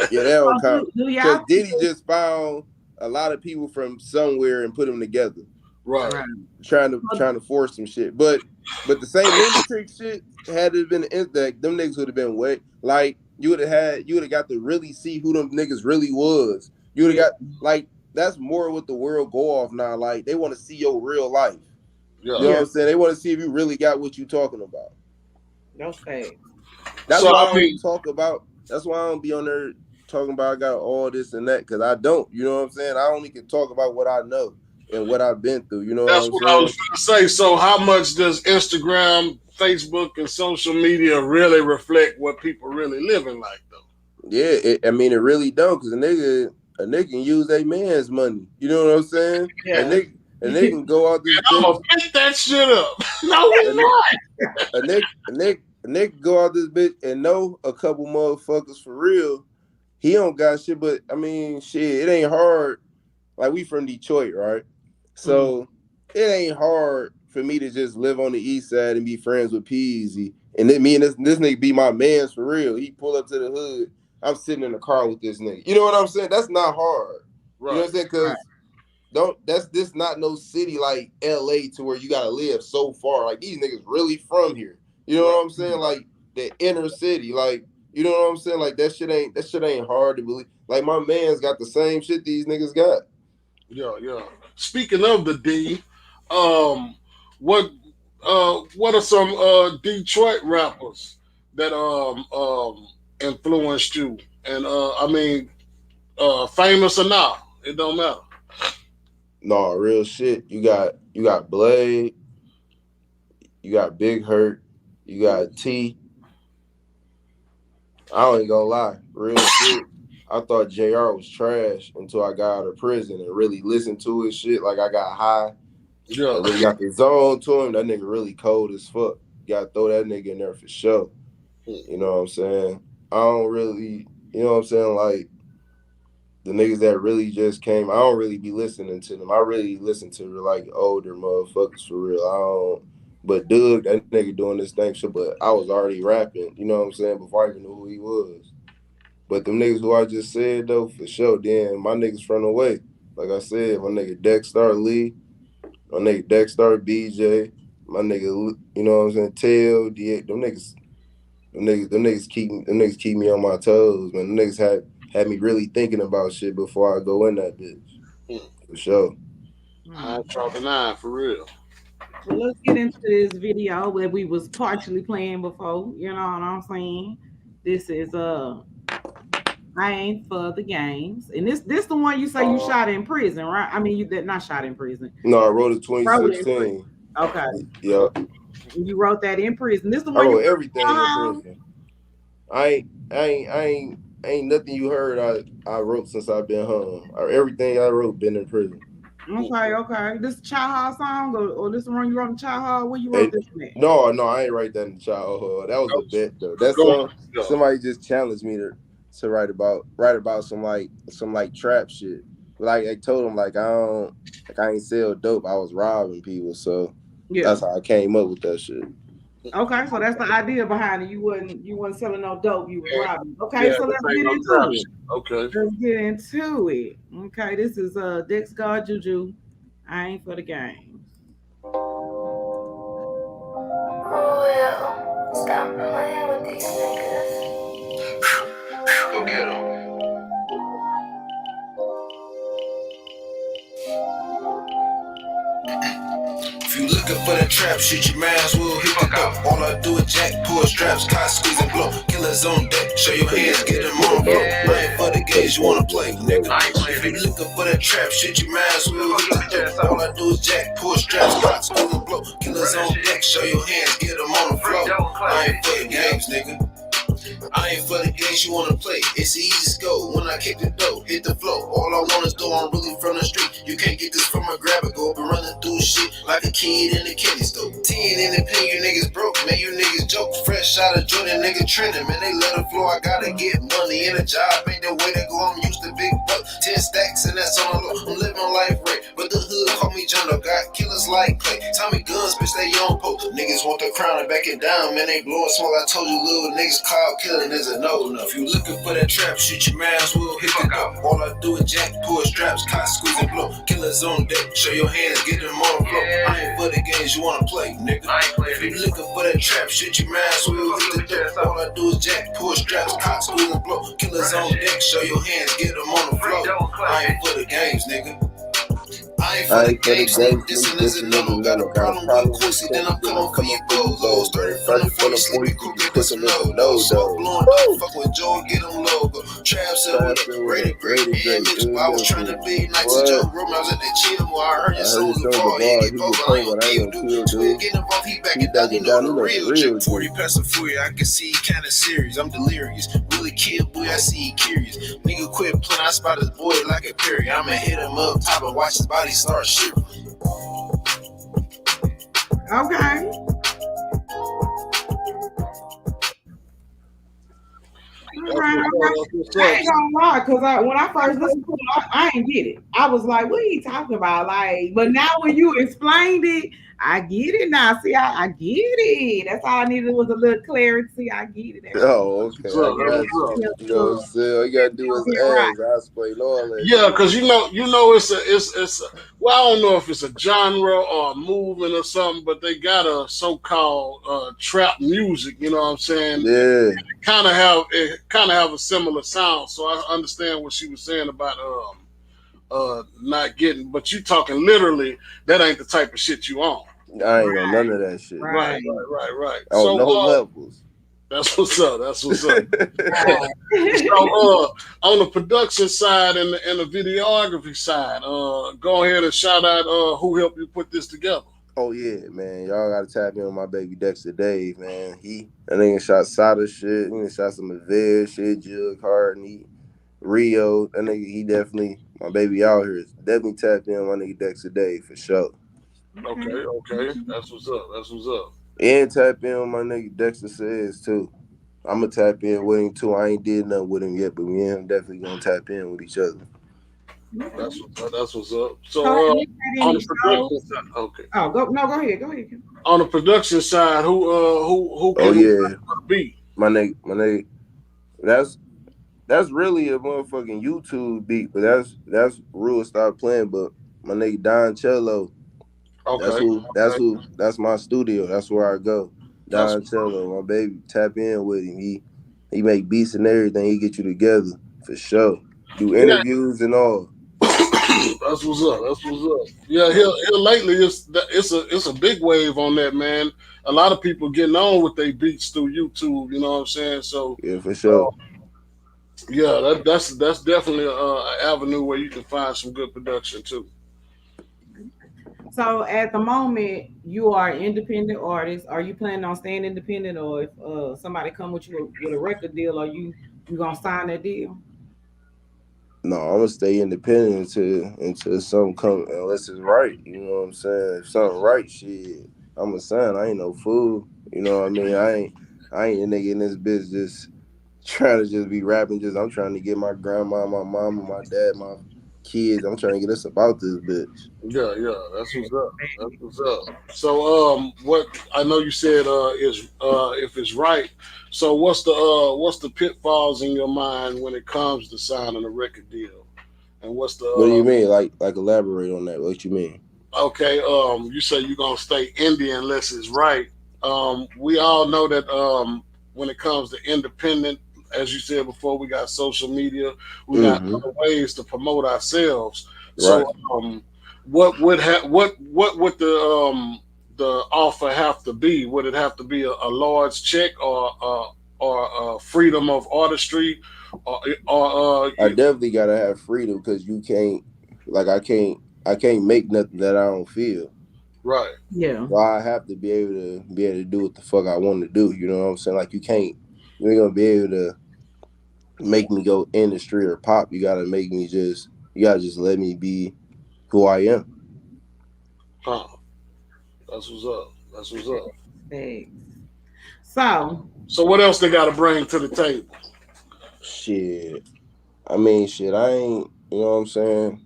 Yeah, that don't count. Because Diddy just found a lot of people from somewhere and put them together. Right. Trying to force some shit. But the same lunatic shit had it been that them niggas would have been way like you would have got to really see who them niggas really was. You would have got like that's more what the world go off now. Like they want to see your real life. Yeah. You know what I'm saying? They want to see if you really got what you talking about. Don't say. That's why I don't talk about. That's why I don't be on there talking about I got all this and that because I don't. You know what I'm saying? I only can talk about what I know and what I've been through. You know that's what I'm saying? I was going to say. So how much does Instagram, Facebook, and social media really reflect what people really living like though? Yeah, I mean, it really don't, because a nigga can use a man's money. You know what I'm saying? Yeah. And they can go out this I'm bitch. gonna pick that shit up. No, we not. A nigga go out this bitch and know a couple motherfuckers for real. He don't got shit, but I mean, shit, it ain't hard. Like, we from Detroit, right? So it ain't hard for me to just live on the east side and be friends with Peasy. And then me and this nigga be my mans for real. He pull up to the hood. I'm sitting in the car with this nigga. You know what I'm saying? That's not hard. Right. You know what I'm saying? Because this not no city like LA to where you gotta live so far. Like, these niggas really from here. You know what I'm saying? Like, the inner city. Like, you know what I'm saying? Like, that shit ain't hard to believe. Like, my man's got the same shit these niggas got. Yeah. Speaking of the D, what are some Detroit rappers that influenced you? And I mean, famous or not, it don't matter. No, real shit. You got Blade, you got Big Hurt, you got T. I ain't gonna lie, real shit. I thought JR was trash until I got out of prison and really listened to his shit. Like, I got high. Yeah. I really got the zone to him. That nigga really cold as fuck. You gotta throw that nigga in there for sure. You know what I'm saying? I don't really, you know what I'm saying? Like, the niggas that really just came, I don't really be listening to them. I really listen to, like, older motherfuckers for real. I don't. But Doug, that nigga doing this thing shit, but I was already rapping, you know what I'm saying, before I even knew who he was. But them niggas who I just said, though, for sure, then my niggas from the way. Like I said, my nigga Dexstar Lee, my nigga Dexstar BJ, my nigga, you know what I'm saying, Tail, D8, them niggas keep me on my toes, man. Them niggas had me really thinking about shit before I go in that bitch. For sure. I dropped the 9 for real. Well, let's get into this video that we was partially playing before. You know what I'm saying? This is I ain't for the games, and this the one you say you shot in prison, right? I mean, you did not shot in prison. No, I wrote it 2016. Okay. Yeah. You wrote that in prison. This the I one wrote you everything in prison. I ain't nothing you heard I wrote since I've been home. Everything I wrote been in prison. Okay. This Child Hall song or this the one you wrote in Child Hall? Where you wrote this at? No, I ain't write that in childhood. That was a bet though. That's somebody just challenged me to write about some trap shit. Like, I told him, like, I ain't sell dope. I was robbing people, so that's how I came up with that shit. Okay, so that's the idea behind it. You wasn't selling no dope. You was robbing. Okay, so let's get into it. Okay, let's get into it. Okay, this is Dexgod JuJu. I ain't for the games. Well, stop playing with these niggas. Go get 'em. If you looking for that trap shit, you might as well hit the dope. All I do is jack, pull straps, cot, squeeze and blow. Killers on deck, show your hands, get them on the floor. I ain't for the games you wanna play, nigga. If you looking for that trap shit, you might as well hit the dope. All I do is jack, pull straps, cot, squeeze and blow. Killers on deck, show your hands, get them on the floor. I ain't for the games, nigga. I ain't for the games you wanna play. It's the easiest go. When I kick the dough, hit the flow. All I want is dough. I'm really from the street. You can't get this from a grab it. Go up and running through shit like a kid in the candy store. 10 in the pen, you niggas broke. Man, you niggas joke. Fresh out of Jordan, nigga trending. Man, they let the flow. I gotta get money in a job. Ain't the way to go. I'm used to big bucks. 10 stacks and that's on the low. I'm living life right. But the hood call me John. Got killers like Clay. Tommy guns, bitch, they on post. Niggas want the crown and back it down. Man, they blowing smoke. I told you, little niggas cloud killing is a no. If you looking for that trap shit, you might as well hit the dope. All I do is jack, pull straps, cot, squeeze and blow. Killers on deck, show your hands, get them on the floor. I ain't for the games you wanna play, nigga. If you looking for that trap shit, you might as well hit the dope. All I do is jack, pull straps, cot, squeeze and blow. Killers on deck, show your hands, get them on the floor. I ain't for the games, nigga. I ain't for the gang, sneak this and living none. Got a problem with Quincy, then I'm coming for you both. Started from the 40, you quick to let them know, though. Fuck with Joe, get him logo. Trap said Trap with it a with a rated great mix. dude. I was trying to be nice to What? Joe Roman. I was at the gym where I heard I your heard son your was son's a a ball. ball. He He get get poke, poked, but but I ain't gonna kill, dude. Getting involved, he back He it down. back You it know down. the You know the real real G. 40 G. past the 40, I can see kinda serious. I'm delirious. Really kid, boy, I see he curious. Nigga quit playing, I spot his boy like a period. I'ma hit him up top and watch his body start shivering. Okay. All right, I ain't gonna lie, cause when I first listened to it, I ain't get it. I was like, "What are you talking about?" Like, but now when you explained it, I get it now. See, I get it. That's all I needed was a little clarity. I get it. Oh, okay. What's I up? got What's you. up? You know what I'm saying? All you gotta do is Right. ask. I explain all that Yeah, shit. because it's a well, I don't know if it's a genre or a movement or something, but they got a so-called trap music. You know what I'm saying? Yeah. Kind of have a similar sound. So I understand what she was saying about not getting, but you talking literally. That ain't the type of shit you on. I ain't on none of that shit. Right, Right. right. On So no levels. that's what's up. That's what's up. Right. So on the production side and the videography side, go ahead and shout out who helped you put this together. Oh yeah, man. Y'all gotta tap in on my baby Dexter Dave, man. That nigga shot Sada shit, he done shot some Avere shit, Jug Harden, Rio. That nigga, he definitely my baby out here. Definitely tap in on my nigga Dexter Dave for sure. Okay. That's what's up. That's what's up. And tap in on my nigga Dexter Says too. I'ma tap in with him too. I ain't did nothing with him yet, but me and him definitely gonna tap in with each other. That's what's up. So, So have you had on any the production shows? side, okay. Oh, go ahead. Go ahead. On the production side, who Oh came up yeah. with the beat? My nigga. That's really a motherfucking YouTube beat, but that's Rule Stop Playing. But my nigga Don Cello, Okay. that's my studio. That's where I go. That's Don Cello, my baby, tap in with him. He make beats and everything. He get you together for sure. Do yeah. interviews and all. That's what's up. That's what's up. Yeah, here lately it's a big wave on that, man. A lot of people getting on with their beats through YouTube. You know what I'm saying? So Yeah, for uh, sure. yeah, that's definitely an avenue where you can find some good production too. So, at the moment, you are an independent artist. Are you planning on staying independent, or if somebody come with you with a record deal, are you gonna sign that deal? No, I'm gonna stay independent until something come unless it's right. You know what I'm saying? If something right, shit, I'm a son. I ain't no fool. You know what I mean? I ain't a nigga in this bitch just trying to just be rapping. Just I'm trying to get my grandma, my mama, my dad, my kids. I'm trying to get us about this bitch. Yeah, that's what's up. That's what's up. So, what I know you said is if it's right. So, what's the pitfalls in your mind when it comes to signing a record deal? And what's the What do you mean? Like elaborate on that. What you mean? okay? You say you're gonna stay indie unless it's right. We all know that when it comes to independent, as you said before, we got social media, we got Mm-hmm. other ways to promote ourselves. Right. So, what would the offer have to be? Would it have to be a large check or freedom of artistry, I definitely gotta have freedom because you can't. Like I can't make nothing that I don't feel. right? Yeah. So I have to be able to do what the fuck I want to do. You know what I'm saying? Like you ain't gonna be able to make me go industry or pop. You gotta just let me be who I am. Huh? That's what's up. That's what's up. Thanks. So, So what else they got to bring to the table? Shit. I mean, shit. I ain't. You know what I'm saying?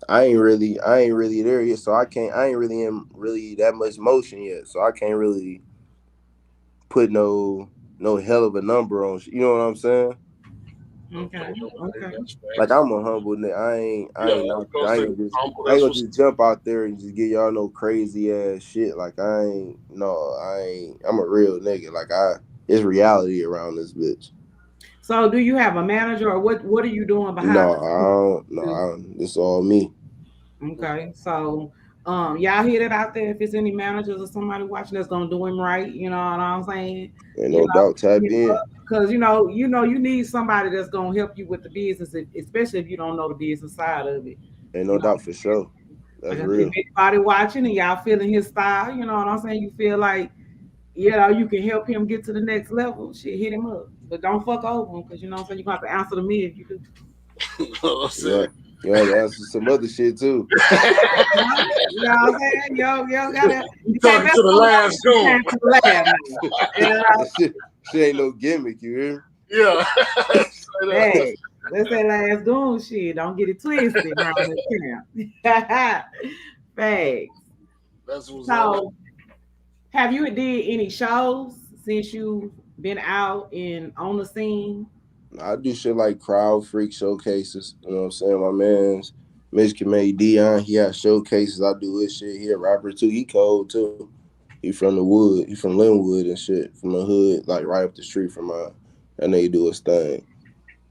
I ain't really there yet. So I ain't really in really that much motion yet. So I can't really put no hell of a number on. You know what I'm saying? okay. That's Like facts. I'm a humble nigga. I Yeah, ain't I was out there. gonna I say ain't gonna just humble. I ain't That's gonna what's just jump out there and just get y'all no crazy ass shit. Like I ain't no, I ain't I'm a real nigga. Like it's reality around this bitch. So, do you have a manager, or what? What are you doing behind No, the I don't no, scenes? it's all me. Okay, so y'all hear that out there? If it's any managers or somebody watching that's gonna do him right, you know what I'm saying? And no doubt, tap in. Because you need somebody that's gonna help you with the business, especially if you don't know the business side of it. Ain't You no know, doubt for sure. That's like I said, if real. anybody watching and y'all feeling his style, you know what I'm saying? You feel like you can help him get to the next level. Shit, hit him up, but don't fuck over him because you know what I'm saying. You gonna have to answer to me if you do. You know what I'm Yeah. saying? You have to answer some other shit too. You know what I'm saying? Yo, gotta You you can't talking mess to the up last goon. to the lab now. You know, That shit ain't no gimmick, you hear me? Yeah. Straight up. hey, let's say last goon shit. Don't get it twisted around the camp. Facts. That's what's up. So, have you did any shows since you've been out and on the scene? I do shit like crowd freak showcases. You know what I'm saying? My man's Michigan made Dion. He has showcases. I do his shit. He a rapper too. He cold too. He from the wood. He from Linwood and shit. From the hood, like right up the street from mine. That nigga do his thing.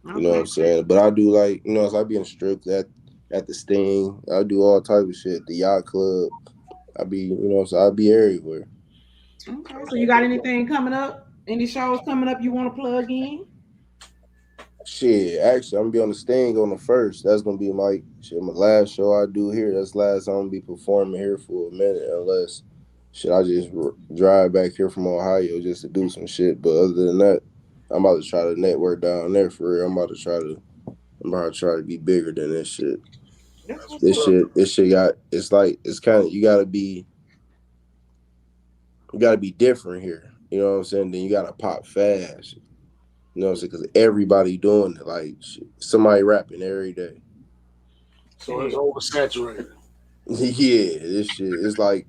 You know what Okay. I'm saying? But I do like, so I be in strips at the Sting. I do all type of shit. The yacht club. I be, so I be everywhere. Okay. So, you got anything coming up? Any shows coming up you want to plug in? Shit, actually, I'm gonna be on the Sting on the first. That's gonna be my last show I do here. That's the last I'm gonna be performing here for a minute, unless I just drive back here from Ohio just to do some shit. But other than that, I'm about to try to network down there for real. I'm about to try to be bigger than this shit. That's what's This up. shit, this shit got. It's like it's kind of you gotta be different here. You know what I'm saying? Then you gotta pop fast. You know what I'm saying? Because everybody doing it. Like somebody rapping every day. So it's oversaturated. Yeah, this shit. It's like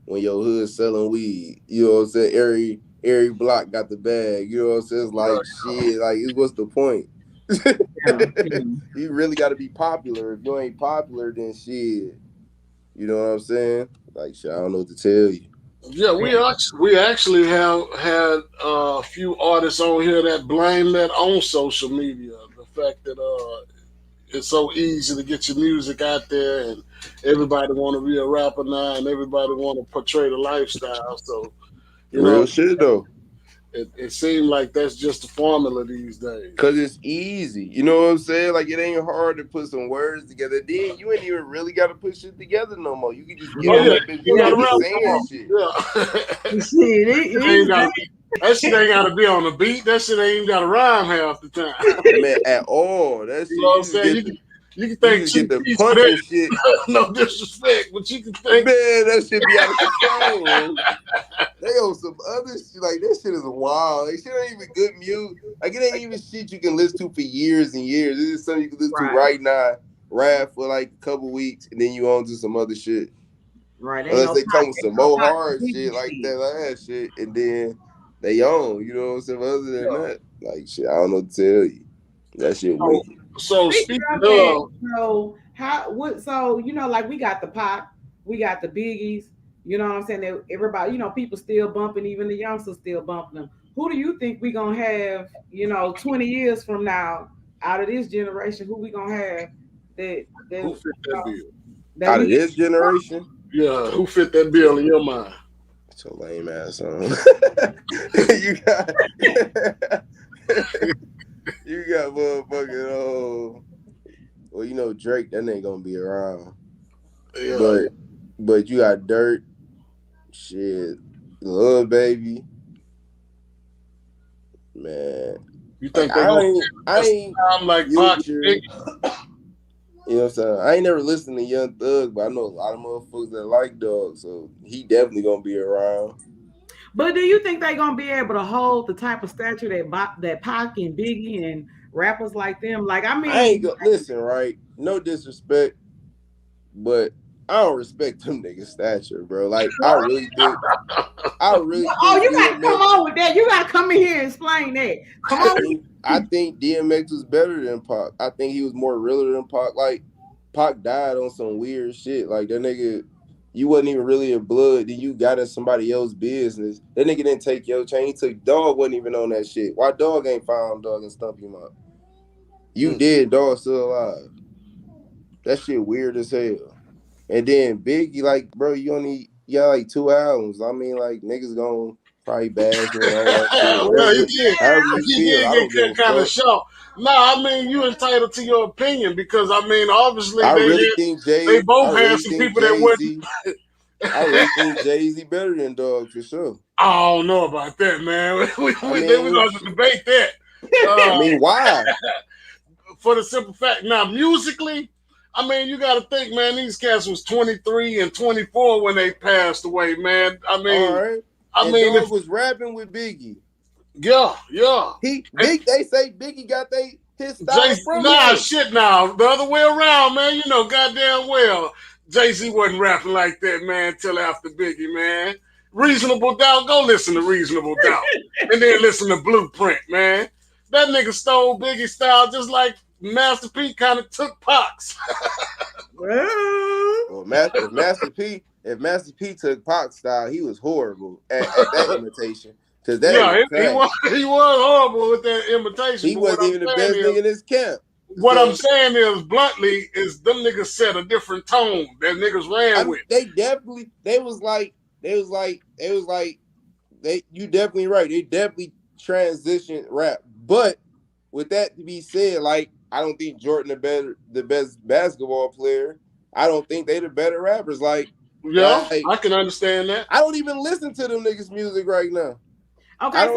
when your hood selling weed. You know what I'm saying? Every block got the bag. You know what I'm saying? It's like shit. Like, what's the point? Yeah. Yeah. You really got to be popular. If you ain't popular, then shit. You know what I'm saying? Like shit. I don't know what to tell you. Yeah, we actually have had a few artists on here that blame that on social media. The fact that it's so easy to get your music out there, and everybody want to be a rapper now, and everybody want to portray the lifestyle. So you know, Real shit though. it seems like that's just the formula these days. Cause it's easy. You know what I'm saying? Like it ain't hard to put some words together. Then you ain't even really gotta put shit together no more. You can just get Oh on yeah, that bitch you got and to be rap saying tomorrow. shit. Yeah. Shit, Ain't gotta that shit ain't got to be on the beat. That shit ain't even got to rhyme half the time. Man, at all. That You shit know what I'm you just saying? get You can you thank just Chief get the Keef for punching that. shit. No disrespect, but you can Man, thank. that shit be out of control. They on some other shit. Like that shit is wild. Like shit ain't even good music. Like it ain't even shit you can listen to for years and years. This is something you can listen to right, right now, rap for like a couple weeks, and then you on to some other shit. right. Unless they come with Ain't some no more pocket hard biggie shit like shit. that last shit, and then they own. You know what I'm saying? But other than that, like shit, I don't know what to tell you. That shit So, wicked. so Speaking speaking of that, of, so how what so like we got the pop, we got the biggies, you know what I'm saying? That everybody, people still bumping, even the youngsters still bumping them. Who do you think we gonna have, 20 years from now out of this generation, who we gonna have that who fit that bill? that Out we of this generation, Yeah, who fit that bill in your mind? it's a lame ass song. You got you got motherfucking well, Drake, that ain't gonna be around. Yeah, But you got Dirt, shit, Lil Baby, man. you Like think they gonna I ain't sound like Pac? Future. You know what I'm saying? I ain't never listened to Young Thug, but I know a lot of motherfuckers that like Dog, so he definitely gonna be around. But do you think they gonna be able to hold the type of stature that Pac and Biggie and rappers like them? Like, I I ain't mean, gonna listen, right? No disrespect, but I don't respect them niggas' stature, bro. Like I really oh, think you gotta come DMX. on with that. You gotta come in here and explain that. Come I on. think I think DMX was better than Pac. I think he was more realer than Pac. Like Pac died on some weird shit. Like that nigga, you wasn't even really in blood. Then you got in somebody else's business. That nigga didn't take your chain. He took Dog. Wasn't even on that shit. Why Dog ain't found Dog and stump him up? You did. Dog still alive. That shit weird as hell. And then Biggie, like, bro, you got like 2 albums. I mean, like, niggas gonna probably bash me and all that shit. Well, he Whatever, did. however you He feel, did I don't give a get kind of fuck. shocked. No, I mean you entitled to your opinion because I mean obviously I really they both had some think people that wouldn't. I really think Jay-Z better than Dog for sure. I don't know about that, man. we gonna debate that. I mean, why? For the simple fact, now musically, I mean, you got to think, man. These cats was 23 and 24 when they passed away, man. I mean, all right. Dog was rapping with Biggie. Yeah. They say Biggie got his style from him. Shit now. The other way around, man. You know goddamn well Jay-Z wasn't rapping like that, man, till after Biggie, man. Reasonable Doubt, go listen to Reasonable Doubt. And then listen to Blueprint, man. That nigga stole Biggie style just like Master P kind of took Pac's. Well, Master P took Pac's style, he was horrible at that imitation. Cause that he was horrible with that imitation. He wasn't even the best nigga in his camp. What I'm saying is, bluntly, is them niggas set a different tone that niggas ran with. You definitely right. They definitely transitioned rap. But with that to be said, like, I don't think Jordan the best basketball player. I don't think they the better rappers. Like, I can understand that. I don't even listen to them niggas' music right now. Okay, The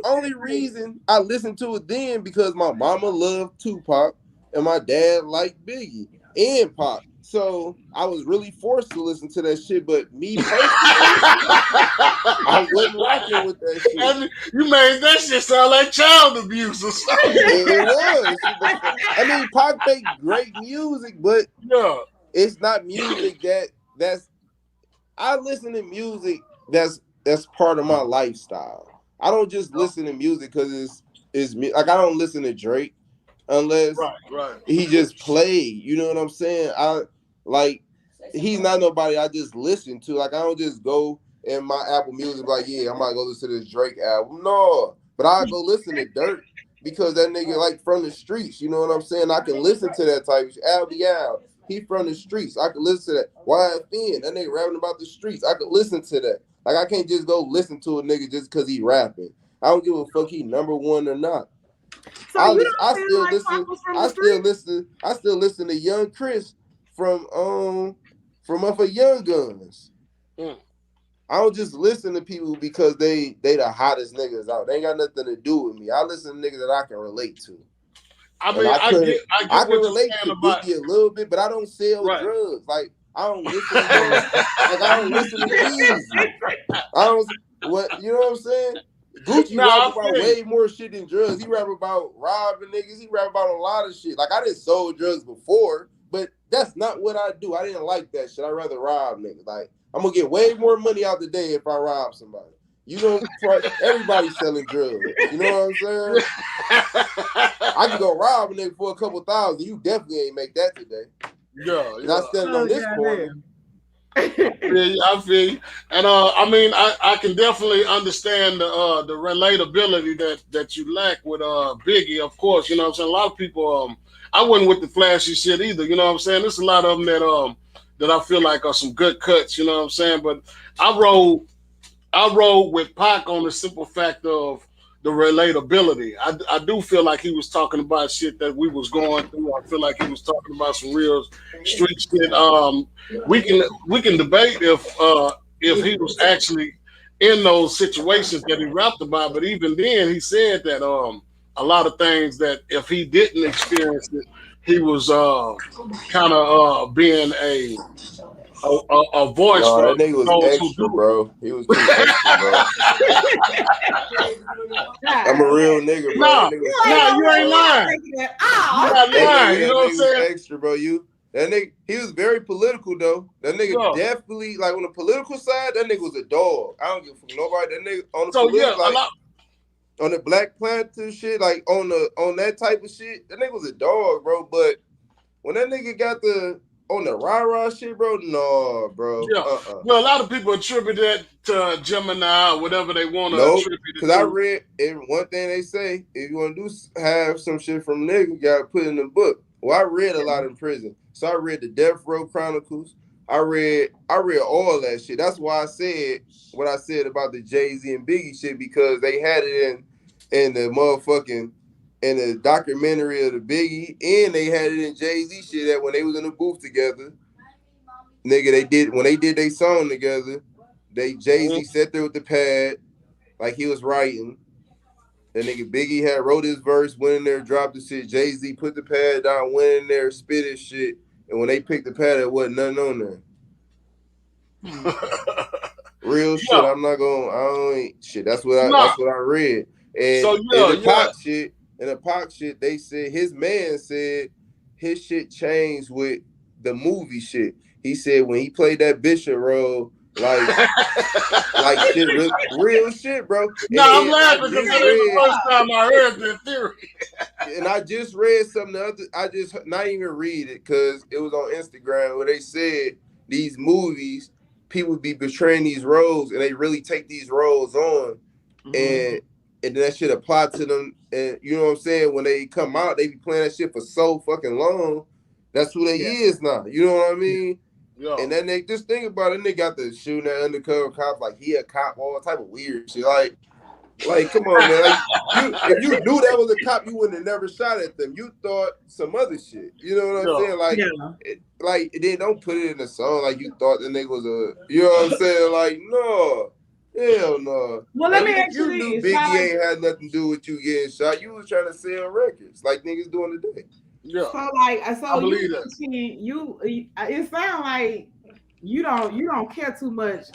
only reason I listened to it then because my mama loved Tupac and my dad liked Biggie and Pac. So I was really forced to listen to that shit. But me personally, I wasn't rocking with that shit. And you made that shit sound like child abuse or something. It was. I mean, Pac make great music, but it's not music that's. I listen to music that's part of my lifestyle. I don't just listen to music because it's like I don't listen to Drake unless he just played. You know what I'm saying? He's not nobody I just listen to. Like I don't just go in my Apple Music like, yeah, I'm about to go listen to this Drake album. No, but I go listen to Dirt because that nigga like from the streets. You know what I'm saying? I can listen to that type of shit. Al, he from the streets. I can listen to that. YFN, that nigga rapping about the streets. I can listen to that. Like I can't just go listen to a nigga just because he rapping. I don't give a fuck he number one or not. So I still listen to Young Chris from Young Guns. I don't just listen to people because they the hottest niggas out. They ain't got nothing to do with me. I listen to niggas that I can relate to. I mean, I can relate to Biggie a little bit, but I don't sell drugs. Like I don't listen to I don't listen to Easy. You know what I'm saying? Gucci rap about way more shit than drugs. He rap about robbing niggas. He rap about a lot of shit. Like I didn't sold drugs before, but that's not what I do. I didn't like that shit. I'd rather rob niggas. Like I'm gonna get way more money out the day if I rob somebody. You know, everybody's selling drugs. You know what I'm saying? I can go rob a nigga for a couple thousand. You definitely ain't make that today. Yeah. Not standing on this corner. I feel you. And I mean, I can definitely understand the relatability that you lack with Biggie, of course. You know what I'm saying? A lot of people, I wasn't with the flashy shit either. You know what I'm saying? There's a lot of them that I feel like are some good cuts. You know what I'm saying? But I rolled with Pac on the simple fact of the relatability. I do feel like he was talking about shit that we was going through. I feel like he was talking about some real street shit. We can debate if he was actually in those situations that he rapped about, but even then he said that a lot of things that if he didn't experience it, he was kind of being a voice for that nigga was extra, bro. He was too extra, bro. I'm a real nigga, bro. You ain't lying. You're not lying. You know what I'm saying? Extra, bro. That nigga, he was very political though. That nigga definitely, like on the political side, that nigga was a dog. I don't give a fuck nobody. That nigga on the political, on the Black Panther shit, like on that type of shit, that nigga was a dog, bro. But when that nigga got on the rah-rah shit, bro, no, bro. Yeah. Well, a lot of people attribute that to Gemini or whatever they want to attribute it to. Because I read one thing they say, if you want to have some shit from nigga, you got to put it in the book. Well, I read a lot in prison. So I read the Death Row Chronicles. I read all that shit. That's why I said what I said about the Jay-Z and Biggie shit, because they had it in the motherfucking in the documentary of the Biggie, and they had it in Jay-Z shit that when they was in the booth together, nigga, they did when they did their song together, Jay-Z sat there with the pad like he was writing. That nigga Biggie had wrote his verse, went in there, dropped the shit. Jay-Z put the pad down, went in there, spit his shit. And when they picked the pad, there wasn't nothing on there. Real shit. I'm not gonna. I don't shit. That's what I read. And So, in the Pac shit, they said his man said his shit changed with the movie shit. He said when he played that Bishop role, like shit, real shit, bro. No, I'm laughing because that is the first time I heard that theory. And I just read something I just not even read it because it was on Instagram where they said these movies, people be betraying these roles and they really take these roles on, and then that shit apply to them. And you know what I'm saying? When they come out, they be playing that shit for so fucking long. That's who they is now. You know what I mean? Yeah. And then they just think about it, and they got the shooting that undercover cops like he a cop, all type of weird shit. Like, come on, man. Like, if you knew that was a cop, you wouldn't have never shot at them. You thought some other shit. You know what I'm saying? Like, they don't put it in the song like you thought the nigga was a. You know what I'm saying? Like, no, hell no. Well, let me ask you knew Biggie ain't had nothing to do with you getting shot. You was trying to sell records like niggas doing today. Yeah. So I believe that. It sounds like you don't care too much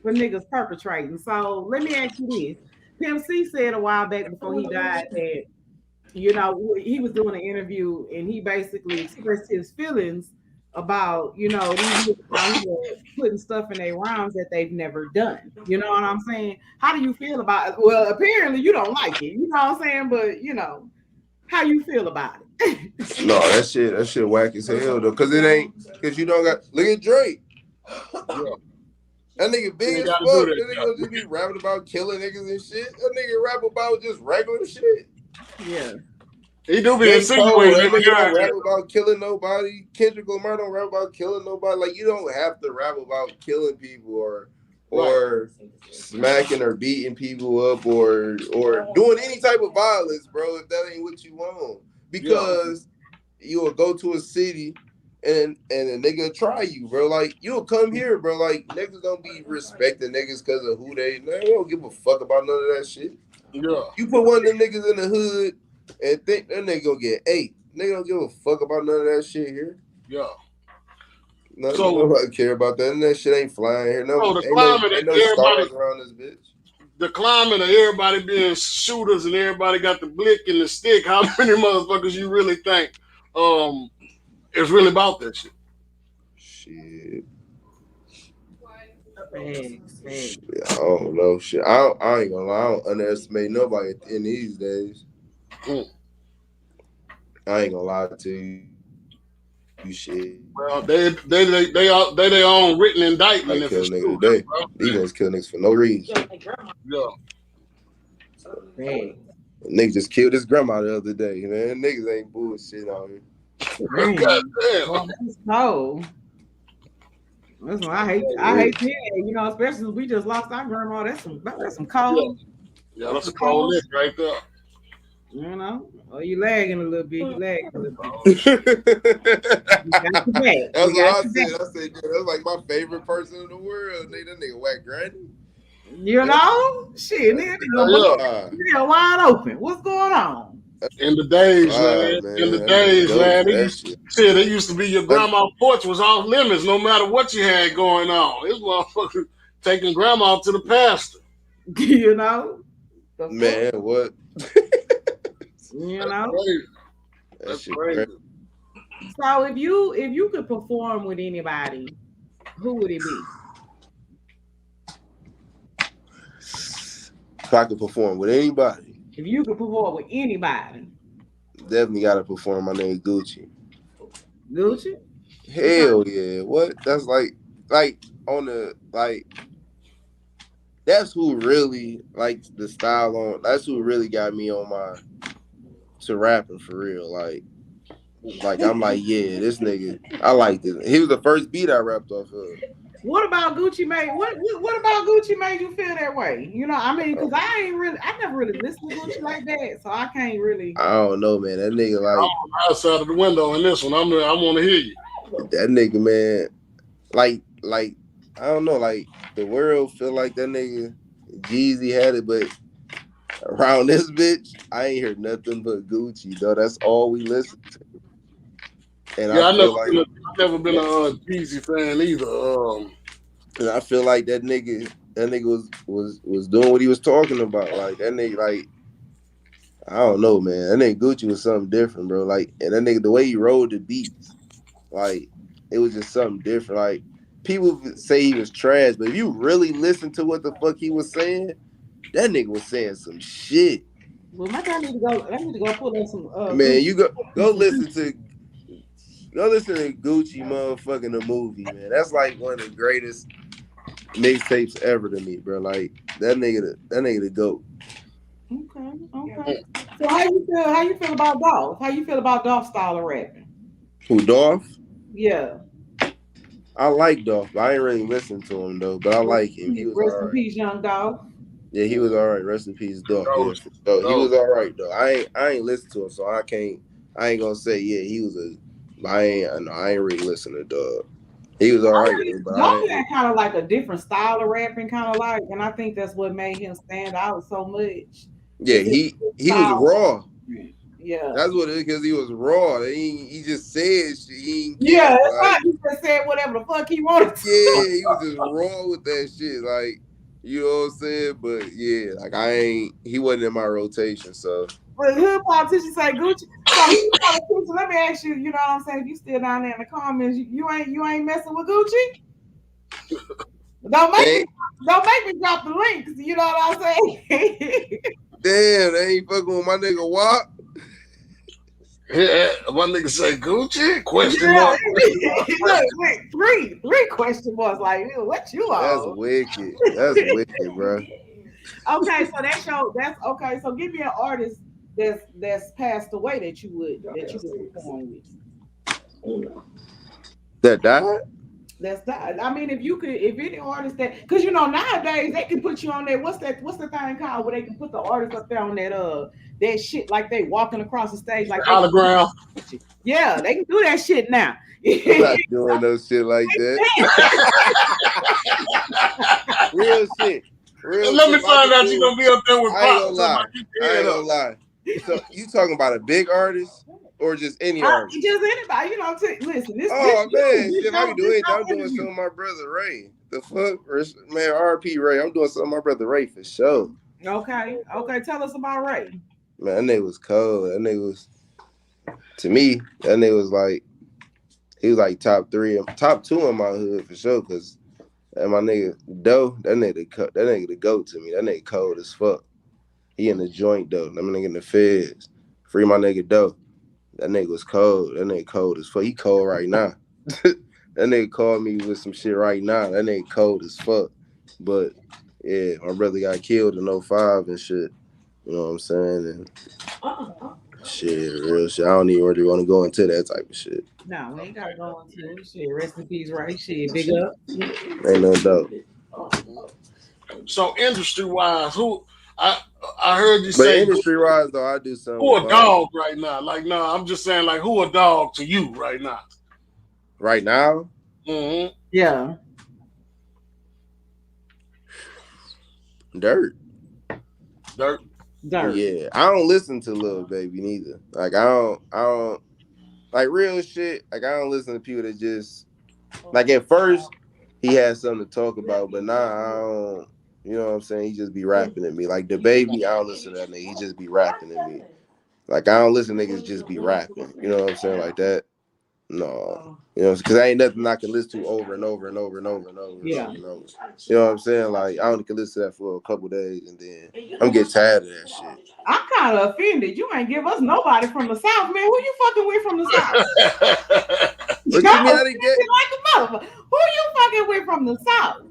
for niggas perpetrating. So let me ask you this. Pimp C said a while back before he died that, you know, he was doing an interview and he basically expressed his feelings about, you know, these putting stuff in their rhymes that they've never done. You know what I'm saying? How do you feel about it? Well, apparently you don't like it. You know what I'm saying? But, you know, how you feel about it? No, that shit whack as hell though. Cause it ain't, cause you don't got, look at Drake. That nigga big as fuck. That nigga just be rapping about killing niggas and shit. That nigga rap about just regular shit. Yeah. He do be insinuating. That nigga don't rap about killing nobody. Kendrick Lamar don't rap about killing nobody. Like, you don't have to rap about killing people or smacking or beating people up or doing any type of violence, bro, if that ain't what you want. Because you will go to a city and a nigga try you, bro. Like, you'll come here, bro. Like, niggas don't be respecting niggas because of who they don't give a fuck about none of that shit. Yeah. You put one of them niggas in the hood and think that nigga gonna get 8. Nigga don't give a fuck about none of that shit here. Yeah. Nobody care about that. And that shit ain't flying here. No, ain't no stars around this bitch. The climate of everybody being shooters and everybody got the blick and the stick. How many motherfuckers you really think is really about that shit? Shit. I don't know. Shit. I ain't gonna lie. I don't underestimate nobody in these days. I ain't gonna lie to you. Shit. Well, they their own written indictment. I kill niggas today. These niggas kill niggas for no reason. Yeah. Niggas just killed his grandma the other day, man. Niggas ain't bullshit out here. No. Listen, I hate that, you know, especially we just lost our grandma. That's some cold. Yeah, that's a cold lick right there. You know, you lagging a little bit. You lagging a little bit. That's what I said. I said, that's like my favorite person in the world. That nigga whack granny. You know, shit, nigga, wide open. What's going on? In the days, man. It used to be your grandma's porch was off limits, no matter what you had going on. This motherfucker taking grandma to the pastor. You know, man, what? You know, that's crazy. So if you could perform with anybody, who would it be? If I could perform with anybody. If you could perform with anybody. Definitely gotta perform my name Gucci. Gucci? Hell yeah. What? That's like on the that's who really like the style on. That's who really got me on to rapping for real. Like Like I'm like, yeah, this nigga, I like this. He was the first beat I rapped off of. What about Gucci made? What about Gucci made you feel that way? You know, I mean, because I never really listened to Gucci like that, so I can't really. I don't know, man. That nigga like Outside of the window in this one, I want to hear you. that nigga, man. Like I don't know, like the world feel like that nigga Jeezy had it, but around this bitch, I ain't heard nothing but Gucci, though. That's all we listen to. And Yeah, I feel I've never been a Jeezy fan either. and I feel like that nigga was doing what he was talking about. Like that nigga, like I don't know, man. That nigga Gucci was something different, bro. Like, and that nigga, the way he rolled the beats, like it was just something different. Like people say he was trash, but if you really listen to what the fuck he was saying, that nigga was saying some shit. Well, maybe I need to go. I need to go pull up some. Man, you go listen to Gucci motherfucking the movie, man. That's like one of the greatest mixtapes ever to me, bro. Like that nigga the GOAT. Okay. So how you feel about Dolph? How you feel about Dolph's style of rapping? Who, Dolph? Yeah. I like Dolph, but I ain't really listen to him though. But I like him. He was Rest all in right. peace, young Dolph. Yeah, he was all right. Rest in peace, Dolph. Yeah, for sure. He was all right though. I ain't listen to him, so I ain't gonna say he was I ain't really listen to Dog. He was all right though, but Dolph had kind of like a different style of rapping, kind of like, and I think that's what made him stand out so much. Yeah, he was raw. Yeah, that's what it is, because he was raw. He just said shit. He ain't yeah, that's right. He just said whatever the fuck he wanted to. Yeah, he was just raw with that shit. Like, you know what I'm saying? But yeah, like he wasn't in my rotation, so. But hood politicians say Gucci. So let me ask you, you know what I'm saying? If you still down there in the comments, you ain't messing with Gucci? Don't make me drop the links, you know what I'm saying? Damn, they ain't fucking with my nigga Wop. Yeah, my nigga say Gucci? Question mark. Look, three question marks. Like, what you on? That's wicked, bro. Okay, so that's okay. So give me an artist that's passed away that you would perform with. That died? That's died. I mean, if any artist that, because you know nowadays they can put you on there. What's the thing called where they can put the artist up there on that shit like they walking across the stage like hologram. Yeah, they can do that shit now. I'm not doing no shit like that. Real shit. Let me find out you gonna be up there with I ain't gonna lie. So you talking about a big artist or just any artist? Just anybody, you know. Listen, man, shit, if I can do anything, I'm doing something with my brother Ray. The fuck, man, RP Ray. I'm doing something with my brother Ray for sure. Okay. Tell us about Ray. Man, that nigga was cold. That nigga was, to me, that nigga was like, he was like top 2 in my hood for sure. Cause and my nigga Doe, that nigga the GOAT to me. That nigga cold as fuck. He in the joint though. That nigga in the feds. Free my nigga Doe. That nigga was cold. That nigga cold as fuck. He cold right now. That nigga called me with some shit right now. That nigga cold as fuck. But yeah, my brother got killed in 05 and shit. You know what I'm saying? And shit, real shit. I don't even really want to go into that type of shit. No, we ain't gotta go into it. Shit, rest in peace, right? Shit, big up. Ain't no doubt. So industry wise, who I heard you say. But industry wise though, I do something. Who a dog right now? Like no, I'm just saying like who a dog to you right now? Right now? Mm-hmm. Yeah. Dirt. Yeah, I don't listen to Lil Baby neither. Like I don't like real shit. Like I don't listen to people that just like at first he had something to talk about, but now I don't. You know what I'm saying? He just be rapping at me. Like the baby, I don't listen to that nigga. He just be rapping at me. Like I don't listen to niggas just be rapping. You know what I'm saying? Like that. No, you know, because I ain't nothing I can listen to over and over and over and over and over. Yeah. You know what I'm saying? Like I only can listen to that for a couple days and then I'm getting tired of that shit. I'm kind of offended. You ain't give us nobody from the South, man. Who you fucking with from the South? What you mean I didn't get? Like a motherfucker. Who you fucking with from the South?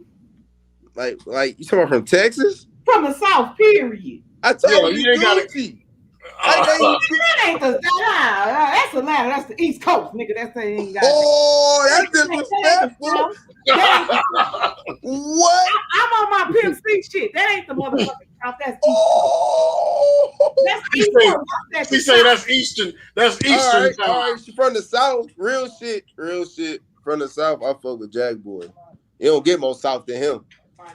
Like you talking about from Texas? From the South, period. I told you Gucci. That ain't that's Atlanta. That's the East Coast, nigga. That's the ain't got. Oh, that's disrespectful. What? I'm on my Pimp C shit. That ain't the motherfucking South. That's East Coast. Oh. That's East Coast. She say that's Eastern. That's Eastern. All right. She from the South. Real shit. From the South, I fuck with Jack Boy. You don't get more South than him.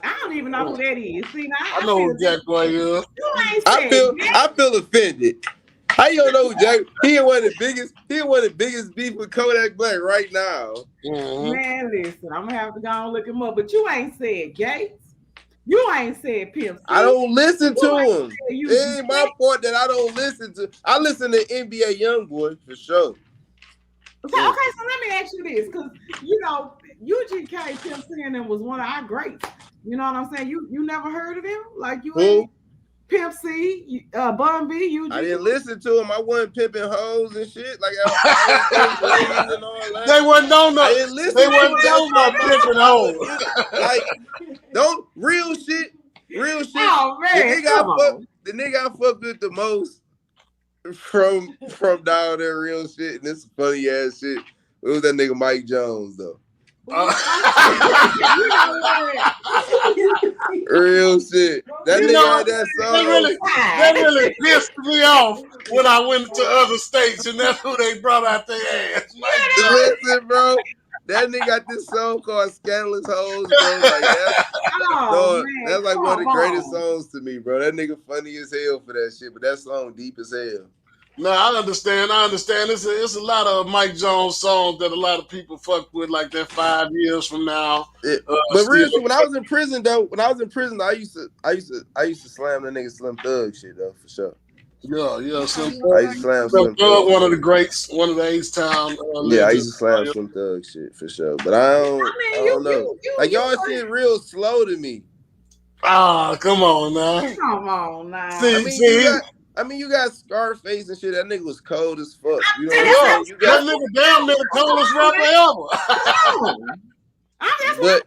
I don't even know who that is. See, now, I know who Jack Boy is. You ain't I feel offended. How you don't know who Jack? He ain't one of the biggest beef with Kodak Black right now. Mm-hmm. Man, listen, I'm gonna have to go and look him up. But you ain't said Gates. You ain't said Pimp C. I don't listen to him. It ain't my fault that I don't listen to. I listen to NBA YoungBoy for sure. Okay, so let me ask you this, because you know UGK Pimp C and them was one of our greats. You know what I'm saying? You never heard of them? Like you ain't Pimp C, Bun B, UGK. I didn't listen to him. I wasn't pimping hoes and shit. Like I and all that. They wasn't on the. I didn't listen. They wasn't on no pimping hoes. Like don't real shit. Oh man, the nigga I fucked with the most from down there, real shit, and this funny ass shit. It was that nigga Mike Jones though. Real shit. That nigga had that song. That really pissed me off when I went to other states, and that's who they brought out their ass. Listen, bro. That nigga got this song called Scandalous Hoes, bro. Like that's like one of the greatest songs to me, bro. That nigga funny as hell for that shit, but that song deep as hell. No, I understand. It's a lot of Mike Jones songs that a lot of people fuck with, like that 5 years from now. But real shit, when I was in prison, I used to slam that nigga Slim Thug shit though, for sure. Yeah, Slim Thug. I used to slam Slim Thug. One of the greats, one of the H-Town. I used to slam Slim Thug shit for sure. But I don't know. Like y'all shit real slow to me. Ah, come on now. You got Scarface and shit. That nigga was cold as fuck. You know what I'm saying? That nigga damn near the coldest rapper ever.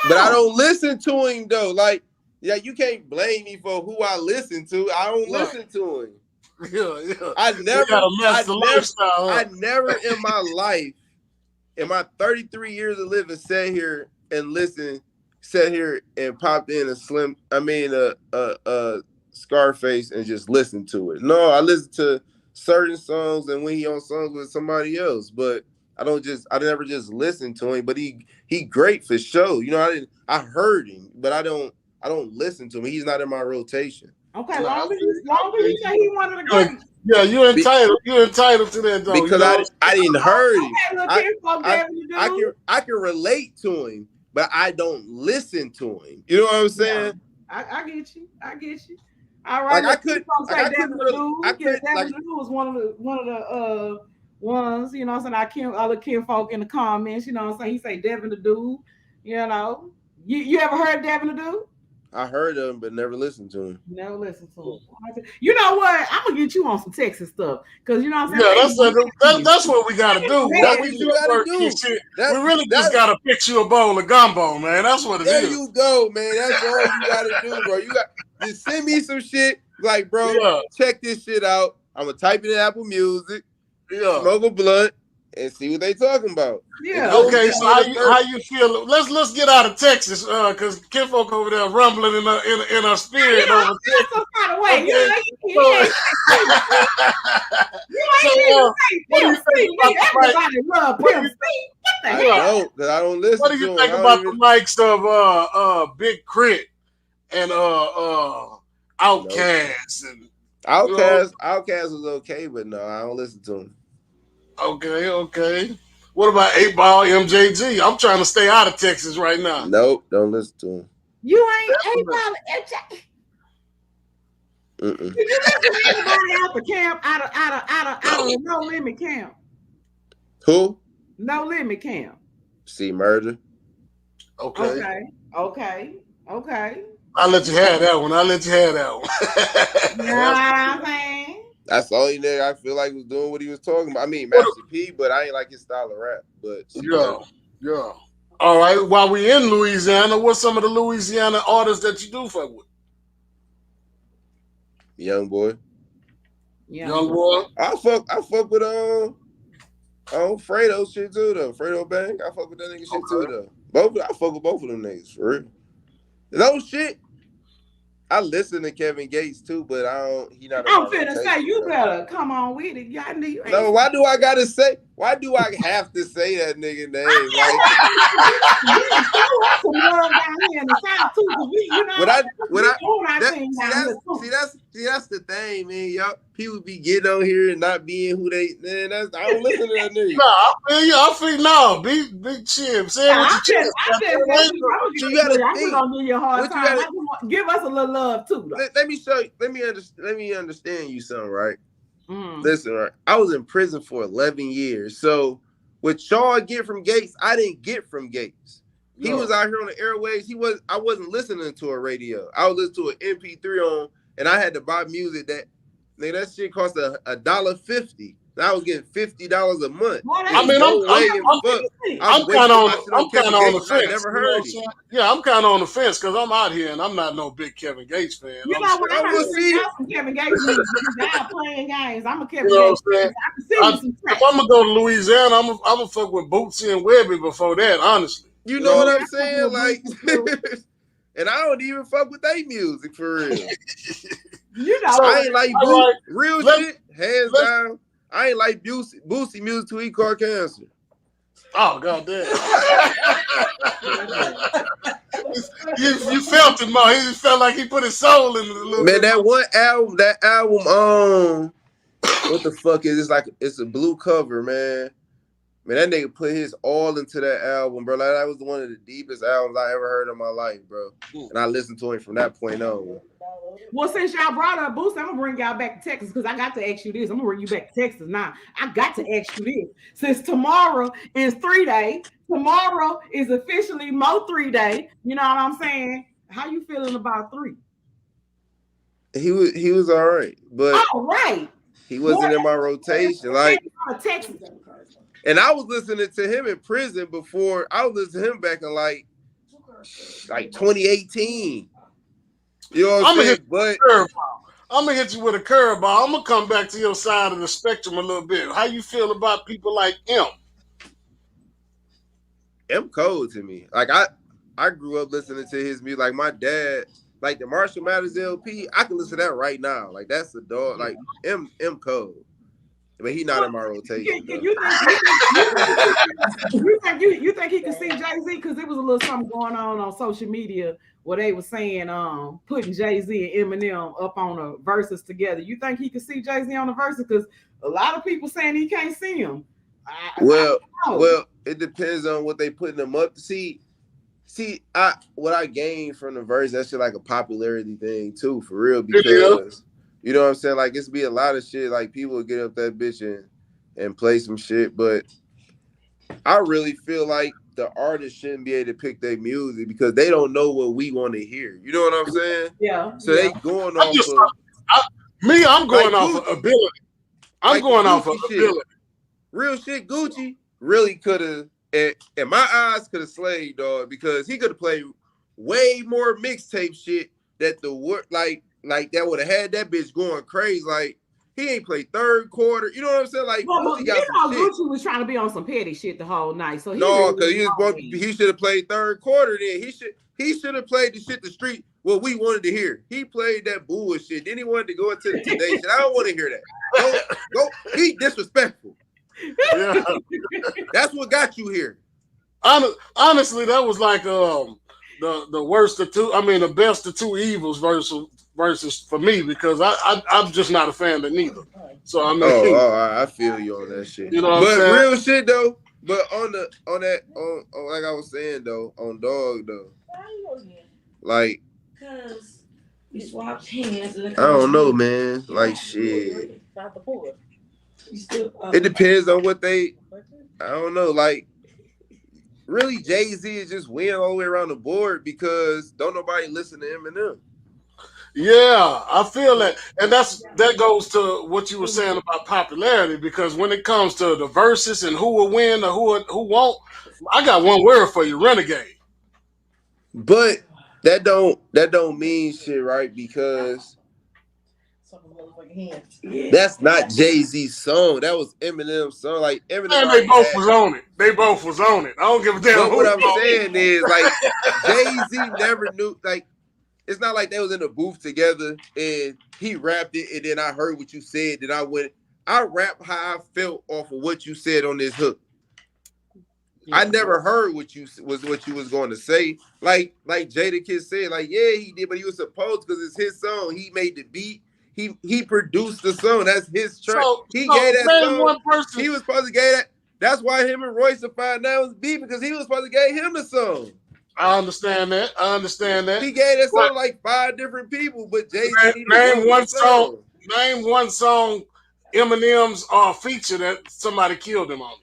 But I don't listen to him though. Like, yeah, you can't blame me for who I listen to. I don't listen to him. Yeah. I never in my life, in my 33 years of living, sat here and popped in a Scarface and just listen to it. No, I listen to certain songs and when he on songs with somebody else, but I never just listen to him. But he great for sure. You know, I heard him, but I don't listen to him. He's not in my rotation. Okay, long as you say he one of the greats. Yeah, you're entitled to that though. Because I didn't heard him. I can relate to him, but I don't listen to him. You know what I'm saying? Yeah, I get you. All right. Like Devin was one of the ones, you know what I'm saying? Other kinfolk in the comments, you know what I'm saying? He say Devin the Dude, you know. You ever heard Devin the Dude? I heard him, but never listened to him. Never listened to him. You know what? I'm gonna get you on some Texas stuff, because you know what I'm saying. Yeah, that's what we gotta do. That's what you gotta do. We really just gotta fix you a bowl of gumbo, man. That's what it is. There you go, man. That's all you gotta do, bro. You got just send me some shit. Like, bro, check this shit out. I'm gonna type it in Apple Music. Smoke a blunt and see what they talking about. Yeah. Okay, so how you feel? Let's get out of Texas, because kinfolk over there rumbling in our spirit over there. What do you think about the likes of Big Crit and Outkast and Outkast was okay, but no, I don't listen to him. Okay. What about 8-Ball MJG? I'm trying to stay out of Texas right now. Nope, don't listen to him. You ain't 8-Ball MJG. Did you listen to anybody out the camp, out of No Limit camp? Who? No Limit camp. See Murder. Okay. I'll let you have that one. Man. That's the only nigga I feel like was doing what he was talking about. I mean, Master P, but I ain't like his style of rap. But yeah. All right. While we in Louisiana, what's some of the Louisiana artists that you do fuck with? Young Boy. Young boy. I fuck with Fredo shit too though. Fredo Bang. I fuck with that nigga shit too though. I fuck with both of them niggas for real. Those shit. I listen to Kevin Gates too, but he not. I'm finna say you better come on with it. Y'all need. No, why do I have to say that nigga name? That's the thing, man. Y'all people be getting on here and not being who they. Man, I don't listen to that nigga. I feel no. Be chill. Say what you You gotta think. Gonna give you a hard time. Give us a little love too. Let me show you. Let me understand you something, right? Listen, right. I was in prison for 11 years. So what y'all get from Gates, I didn't get from Gates. He was out here on the airways. I wasn't listening to a radio. I was listening to an MP3 on, and I had to buy music that shit cost $1.50. I was getting $50 a month. I mean, I'm kind of on the fence. Never heard it. Yeah, I'm kind of on the fence because I'm out here and I'm not no big Kevin Gates fan. You know what? I'm some Kevin Gates music. I'm playing games. I'm a Kevin Gates fan. If I'm gonna go to Louisiana, I'm gonna fuck with Bootsy and Webby before that. Honestly, you know what I'm saying? Like, and I don't even fuck with their music for real. I ain't like real shit. Hands down. I ain't like Boosie music till he caught cancer. Oh, goddamn. you felt it, man. He felt like he put his soul in it a little bit. Man, that album, what the fuck is it? It's a blue cover, man. Man, that nigga put his all into that album, bro. Like, that was one of the deepest albums I ever heard in my life, bro. And I listened to him from that point on. Well, since y'all brought up Boost, I'm gonna bring y'all back to Texas because I got to ask you this. I'm gonna bring you back to Texas now. I got to ask you this. Since tomorrow is 3 day, tomorrow is officially Mo 3 day. You know what I'm saying? How you feeling about 3? He was all right, but he wasn't in my rotation. Like Texas. And I was listening to him in prison before. I was listening to him back in like 2018. You know what I'm saying? I'm gonna hit you with a curveball. I'm gonna come back to your side of the spectrum a little bit. How you feel about people like M? M cold to me. Like I grew up listening to his music. Like my dad, like the Marshall Mathers LP. I can listen to that right now. Like that's the dog. Like M cold. But he not in my rotation. You think he could see Jay-Z? Because there was a little something going on social media where they were saying putting Jay-Z and Eminem up on a verses together. You think he could see Jay-Z on the verses? Because a lot of people saying he can't see him. Well, it depends on what they putting him up to see. What I gained from the verse, that's just like a popularity thing too, for real. Because you know what I'm saying? Like, it's be a lot of shit. Like, people will get up that bitch and play some shit. But I really feel like the artist shouldn't be able to pick their music because they don't know what we want to hear. You know what I'm saying? Yeah. So they going off I'm going off of ability. I'm going off of ability. Real shit, Gucci really could have, in my eyes, could have slayed, dog, because he could have played way more mixtape shit that like that would have had that bitch going crazy. Like, he ain't played third quarter. You know what I'm saying? Like, Gucci was trying to be on some petty shit the whole night. So because he should have played third quarter. Then he should have played the shit the street what we wanted to hear. He played that bullshit. Then he wanted to go into the Today shit. I don't want to hear that. Go. He disrespectful. Yeah. That's what got you here. Honestly, that was like the worst of two. I mean, the best of two evils versus for me, because I'm just not a fan of neither. So I mean, I feel you on that shit. You know what I'm saying? Real shit though. But on like I was saying though, on Dog though, like, because we swapped hands. I don't know, man. Like shit. It depends on what they. I don't know. Like, really, Jay-Z is just winning all the way around the board because don't nobody listen to Eminem. Yeah, I feel that, and that goes to what you were saying about popularity. Because when it comes to the verses and who will win or who won't, I got one word for you: renegade. But that don't mean shit, right? Because That's not Jay-Z's song. That was Eminem's song. Like Eminem. And they both was on it. They both was on it. I don't give a damn. But what I'm saying is, like, Jay-Z never knew. Like, it's not like they was in the booth together and he rapped it, and then I heard what you said. Then I rap how I felt off of what you said on this hook. Yeah, I never heard what you was going to say. Like Jadakiss said, like, yeah, he did, but he was supposed, because it's his song. He made the beat. He produced the song. That's his track. He gave that song. One person. He was supposed to get that. That's why him and Royce are fine now was beat, because he was supposed to give him the song. I understand that. He gave that song like 5 different people, but Jay-Z name one song. Name one song Eminem's feature that somebody killed him on.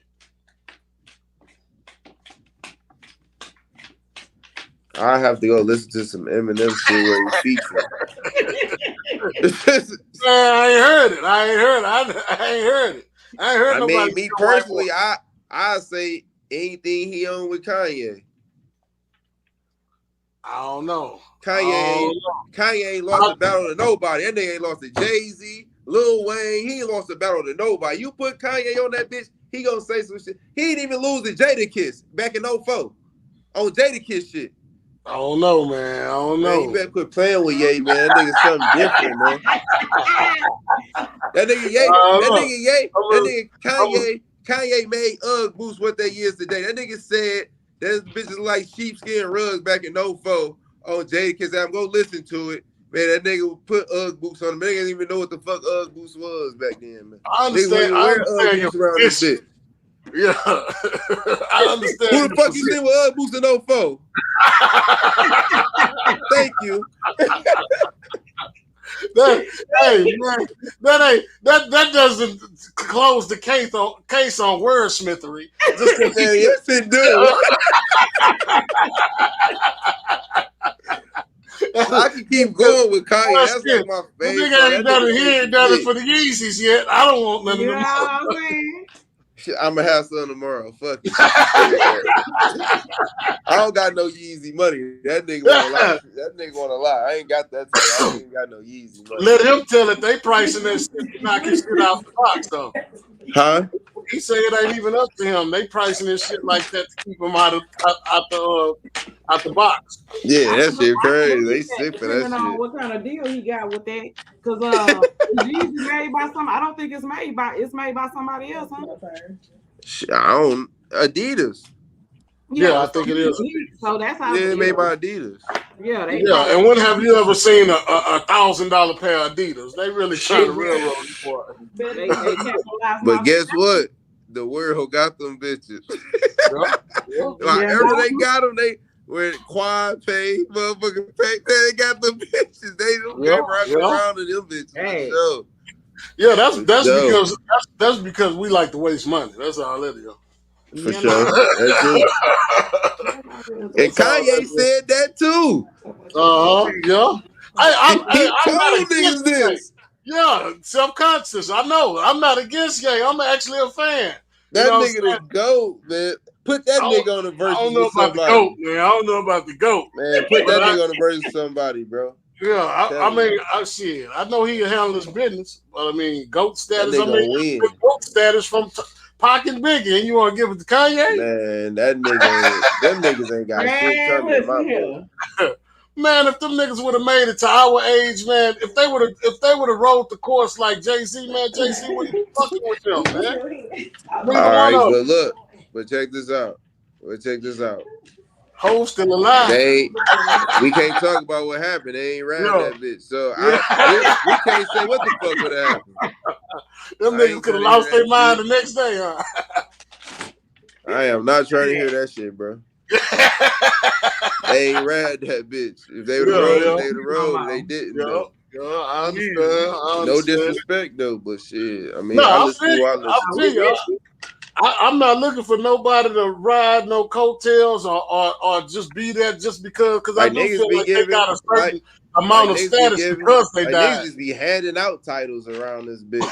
I have to go listen to some Eminem shit where he featured. I ain't heard it. I ain't heard it. I mean, me personally, I say anything he on with Kanye. I don't know. Kanye ain't lost a battle to nobody. That nigga ain't lost to Jay-Z, Lil Wayne. He ain't lost a battle to nobody. You put Kanye on that bitch, he gonna say some shit. He didn't even lose to Jadakiss back in 2004 on Jadakiss shit. I don't know, man. I don't know. Man, you better quit playing with Ye, man. That nigga's something different, man. That nigga Kanye made Ugg boots what they is today. That nigga said that bitches like sheepskin rugs back in 2004 on Jadakiss album. Go listen to it. Man, that nigga put Ugg boots on them. They didn't even know what the fuck Ugg boots was back then, man. I understand. I understand your around this bitch. Yeah, I understand. Who the fuck you seen with Ugg boots in 2004? Thank you. That doesn't close the case on wordsmithery. Yes, it do. I can keep going with Kanye. That's like my favorite. He ain't done it for the Yeezys yet. I don't want none of them. I'm gonna have some tomorrow. Fuck it. I don't got no Yeezy money. That nigga wanna lie. I ain't got that. I ain't got no Yeezy money. Let him tell it. They pricing that shit, knocking shit out the box though. Huh? He say it ain't even up to him. They pricing this shit like that to keep him out the box. Yeah, that shit crazy. They sick for that shit. What kind of deal he got with that? Because Yeezy made by some. I don't think it's made by somebody else, huh? I don't. Adidas. Yeah, I think it is. So that's how. Yeah, made by Adidas. Yeah, and when have you ever seen a $1,000 pair of Adidas? They really trying to railroad you for it. But guess what? The world got them bitches. Wherever they got them, they where Quad pay, motherfucking pay. They got them bitches. They don't right around to them bitches. Hey. So. Yeah, that's because we like to waste money. That's all it is. For sure. That's it. And Kanye said that too. Yeah. I'm not against this. Yeah, self-conscious. I know. I'm not against Ye. I'm actually a fan. That nigga the GOAT, man. Put that nigga on the verse. I don't know about the GOAT, man. I don't know about the GOAT. Man, put that nigga on the verse with somebody, bro. Yeah, I mean, shit. I know he can handle his business, but I mean, GOAT status. Win. GOAT status from Pac and Biggie, and you want to give it to Kanye? Man, that nigga, them niggas ain't got shit coming in my book. Man, if them niggas would have made it to our age, man, if they would have rode the course like Jay-Z, man, Jay-Z wouldn't be fucking with them, man. All right, but check this out. Hoes still alive. We can't talk about what happened. They ain't riding that bitch. So we can't say what the fuck would have happened. Them niggas could have lost their mind the next day, huh? I am not trying to hear that shit, bro. They ain't ride that bitch. If they would have rode, they would have rode. They didn't. Yeah, I understand. No disrespect though, but shit. I mean, no, I listen to I'm not looking for nobody to ride no coattails or just be there just because I do feel like they got a certain amount of status because they died. Niggas just be handing out titles around this bitch.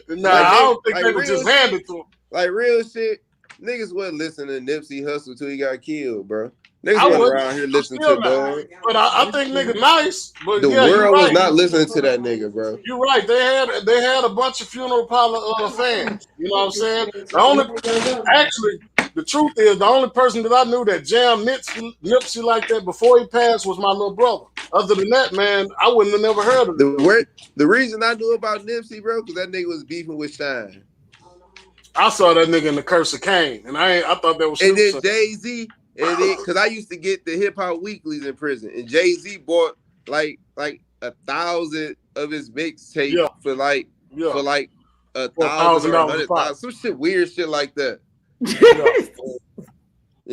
I don't think they would just hand it to them. Like real shit. Niggas wasn't listening to Nipsey Hussle till he got killed, bro. Niggas I wasn't would. around here I'm listening still to not. Dog. But I think nigga nice. But The yeah, you're world was right. not listening to that nigga, bro. You're right. They had a bunch of funeral parlor fans. You know what I'm saying? Actually, the truth is the only person that I knew that jammed Nipsey like that before he passed was my little brother. Other than that, man, I wouldn't have never heard of it. The reason I knew about Nipsey, bro, because that nigga was beefing with Shine. I saw that nigga in the Curse of Cain, and I thought that was. And then Jay-Z, and then because I used to get the hip hop weeklies in prison, and Jay-Z bought like 1,000 of his mixtapes for like $1,000 or 100,000, some shit, weird shit like that. You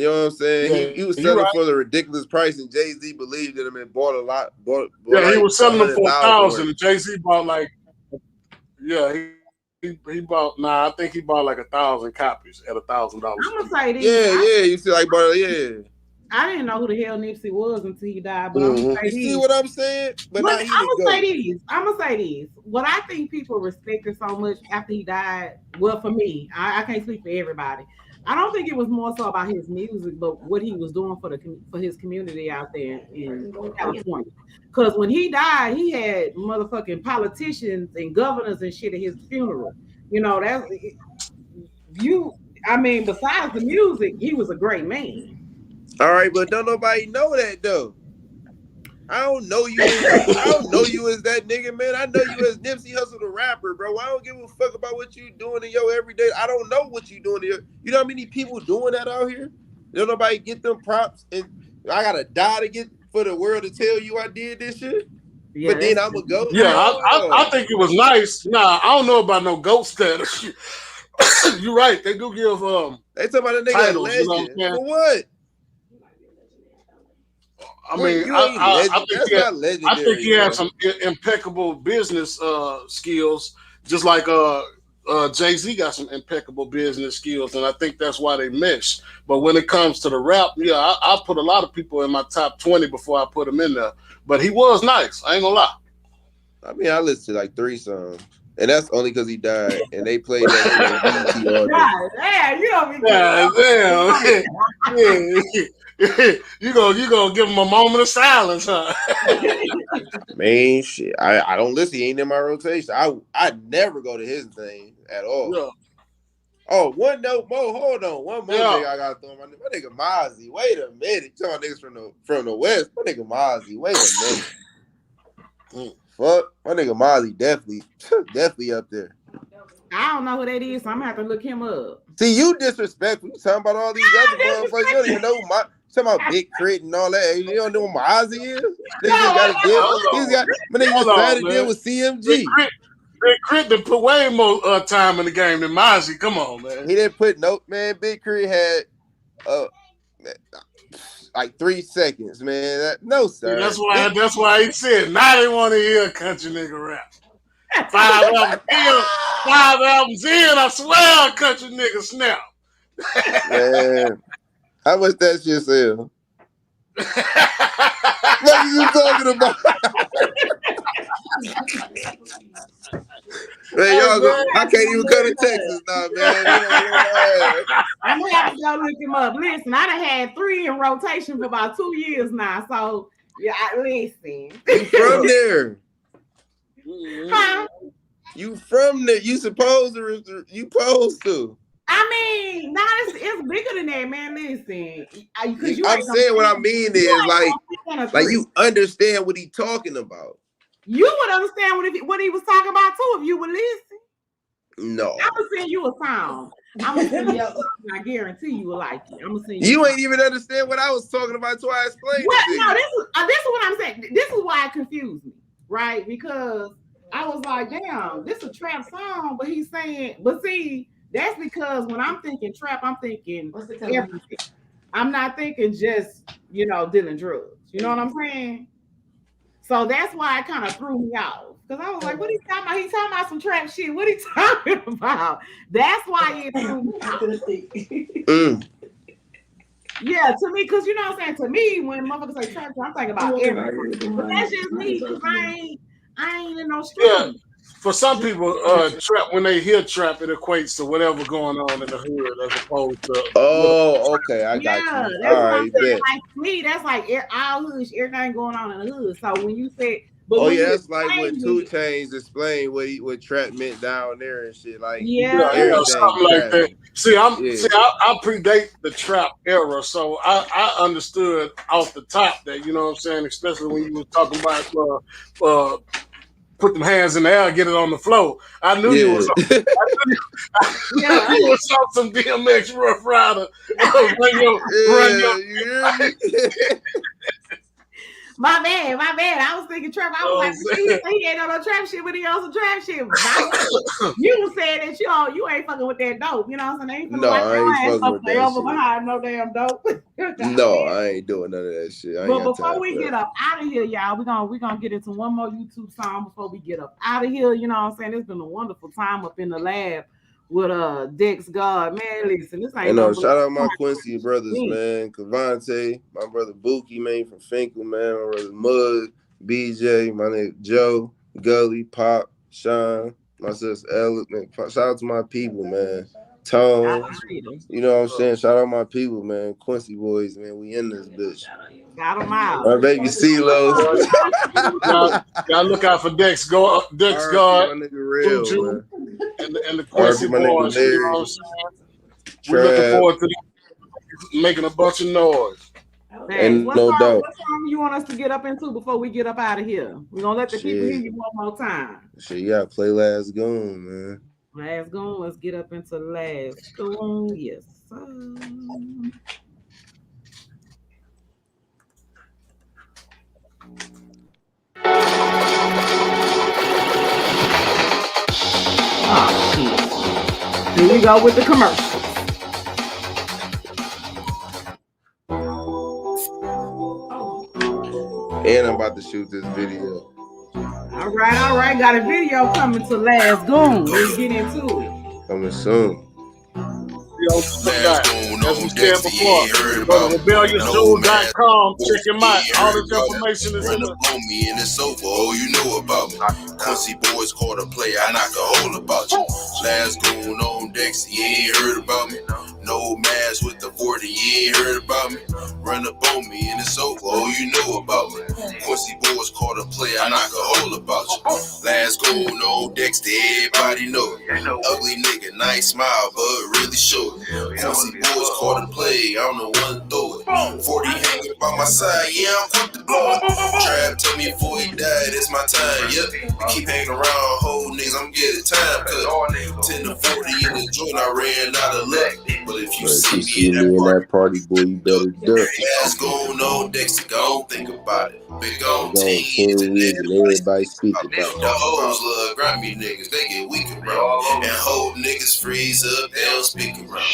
know what I'm saying? He was selling for the ridiculous price, and Jay-Z believed in him and bought a lot. He was selling them for 1,000, and Jay-Z bought like, he bought. I think he bought like 1,000 copies at $1,000. I'm gonna say this. You see, like, I didn't know who the hell Nipsey was until he died, but I'm gonna say this. You see what I'm saying? But I'm gonna say this. What I think people respected so much after he died, well, for me, I can't speak for everybody. I don't think it was more so about his music, but what he was doing for his community out there in California. Because when he died, he had motherfucking politicians and governors and shit at his funeral. You know, besides the music, he was a great man. All right, but don't nobody know that though. I don't know you. I don't know you as that nigga, man. I know you as Nipsey Hussle the rapper, bro. I don't give a fuck about what you doing in your everyday. I don't know what you doing here. You know how many people doing that out here? Don't nobody get them props, and I gotta die for the world to tell you I did this shit. Yeah, but then I'm gonna go. Yeah, I think it was nice. Nah, I don't know about no GOAT status. You're right. They do give they talk about a nigga titles, legend. You know for what? I mean, I think he had some impeccable business skills, just like Jay-Z got some impeccable business skills, and I think that's why they mesh. But when it comes to the rap, I put a lot of people in my top 20 before I put him in there. But he was nice. I ain't gonna lie. I mean, I listened to like 3 songs, and that's only because he died, and they played that on BET all day. Damn, you gonna give him a moment of silence, huh? Man, shit. I don't listen. He ain't in my rotation. I never go to his thing at all. Yeah. Oh, one note more. Hold on. One more thing I gotta throw my nigga Mozzie. Wait a minute. You talking niggas from the West. My nigga Mozzie. Wait a minute. Fuck. My nigga Mozzie definitely up there. I don't know who that is, so I'm gonna have to look him up. See, you disrespectful. You talking about all these other motherfuckers. You don't even know who talking about Big Crit and all that. You don't know who Mozzie is? They just got to deal. He's got. But they just had to deal with CMG. Big Crit done put way more time in the game than Mozzie. Come on, man. He didn't put man. Big Crit had like 3 seconds, man. No, sir. Yeah, that's why he said now they want to hear a country nigga rap. 5 albums in, I swear a country nigga snap. Man. How much that shit sell? What are you talking about? Man, I can't even come to Texas now, man. I'm gonna have to go look him up. Listen, I done had 3 in rotation for about 2 years now. So listen. You from there? Huh? You from there? You supposed to? I mean, it's bigger than that, man. Listen, I'm saying what I mean is like you understand what he's talking about. You would understand what he was talking about too if you would listen. No, I'm gonna send you a song. I'm gonna send you a song. I guarantee you will like it. I'm gonna send you. You ain't even understand what I was talking about until I explained it. No, this is what I'm saying. This is why it confused me, right? Because I was like, damn, this is a trap song, but he's saying, but see. That's because when I'm thinking trap, I'm thinking everything. I'm not thinking just, dealing drugs. You know what I'm saying? So that's why it kind of threw me off. Because I was like, what he talking about? He's talking about some trap shit. What he talking about? That's why it threw me off. Yeah, to me, because you know what I'm saying? To me, when motherfuckers say trap, I'm thinking about everything. But that's just me, because I ain't in no street. For some people, trap when they hear trap, it equates to whatever going on in the hood, as opposed to Oh, okay, I got Yeah, you. that's All what I'm right, saying. bet. Like me, that's like all hood, everything going on in the hood. So when you say, but Oh when yeah, you that's like when explain 2 it, Chainz explained what trap meant down there and shit. Like yeah, yeah, everything something like that. trapping. See, Yeah, I predate the trap era, so I understood off the top that you know what I'm saying, especially when you were talking about uh, put them hands in the air, get it on the floor. I knew you was yeah. I yeah. knew you was on some DMX Rough Rider. Run Yeah, your. you hear me? My bad, my bad. I was thinking trap. I was like, he ain't on no trap shit, but he on some trap shit. You was saying that you ain't fucking with that dope. You know what I'm saying? They ain't finna No, lock I your ain't ass fucking up with that forever shit. behind no damn dope. No, I ain't doing none of that shit. I ain't But got before time we for get that. up out of here, y'all, we're gonna get into one more YouTube song before we get up out of here. You know what I'm saying? It's been a wonderful time up in the lab with Dexgod. Man, listen, this ain't And nothing shout out but my Quincy brothers, man. Cavante, my brother Buki, man, from Finkel, man. My brother Mud, BJ, my nigga Joe, Gully, Pop, Sean, my sister Ella, man. Shout out to my people, man. Tone, you know what I'm saying? Shout out my people, man. Quincy boys, man. We in this bitch. got them out. My baby CeeLo. Y'all look out for Dexgod, RP, my nigga real, JuJu, man. and the Quincy RP, my nigga boys. You know what Larry, I'm saying? We're looking Trav, forward to making a bunch of noise. Thanks. and What no song? doubt. What song you want us to get up into before we get up out of here? We're gonna let the people hear Shit. you one more time. Shit, you gotta play Last Goon, man. Last Goon. Let's get up into Last Goon. Yes, sir. Oh shit. Here we go with the commercial. And I'm about to shoot this video. All right. Got a video coming to Last Goon. Let's get into it. Coming soon. Last Goon As we on said Dexter, you before, ain't heard go about to me. No man, rebellioussoul.com. Check him you out. ain't All heard this about me. information is in Run the. up on me and it's over. Oh, you know about me. Quincy boys caught a play, I knock a hole about you. Last Goon on Dexter, you ain't heard about me. No mask with the 40, you ain't heard about me. Run up on me and it's over. Oh, you know about me. Quincy boys caught a play, I knock a hole about you. Last Goon on Dexter, everybody know it. Ugly nigga, nice smile, but really short. Quincy boys caught a play, I don't know when to throw it. 40 hanging by my side, yeah, I'm quick to blow it. Trav told me before he died, it's my time, yep. Keep hanging around, whole niggas, I'm getting time cut. 10 to 40 in the joint, I ran out of luck. But if you see me in that party, boy, you better duck. Last Goon on Dexter, don't think about it. Big on Go on teens and 10 years and everybody speak about the hoes love grimy niggas, they get weak around. And hope niggas freeze up, they don't speak around.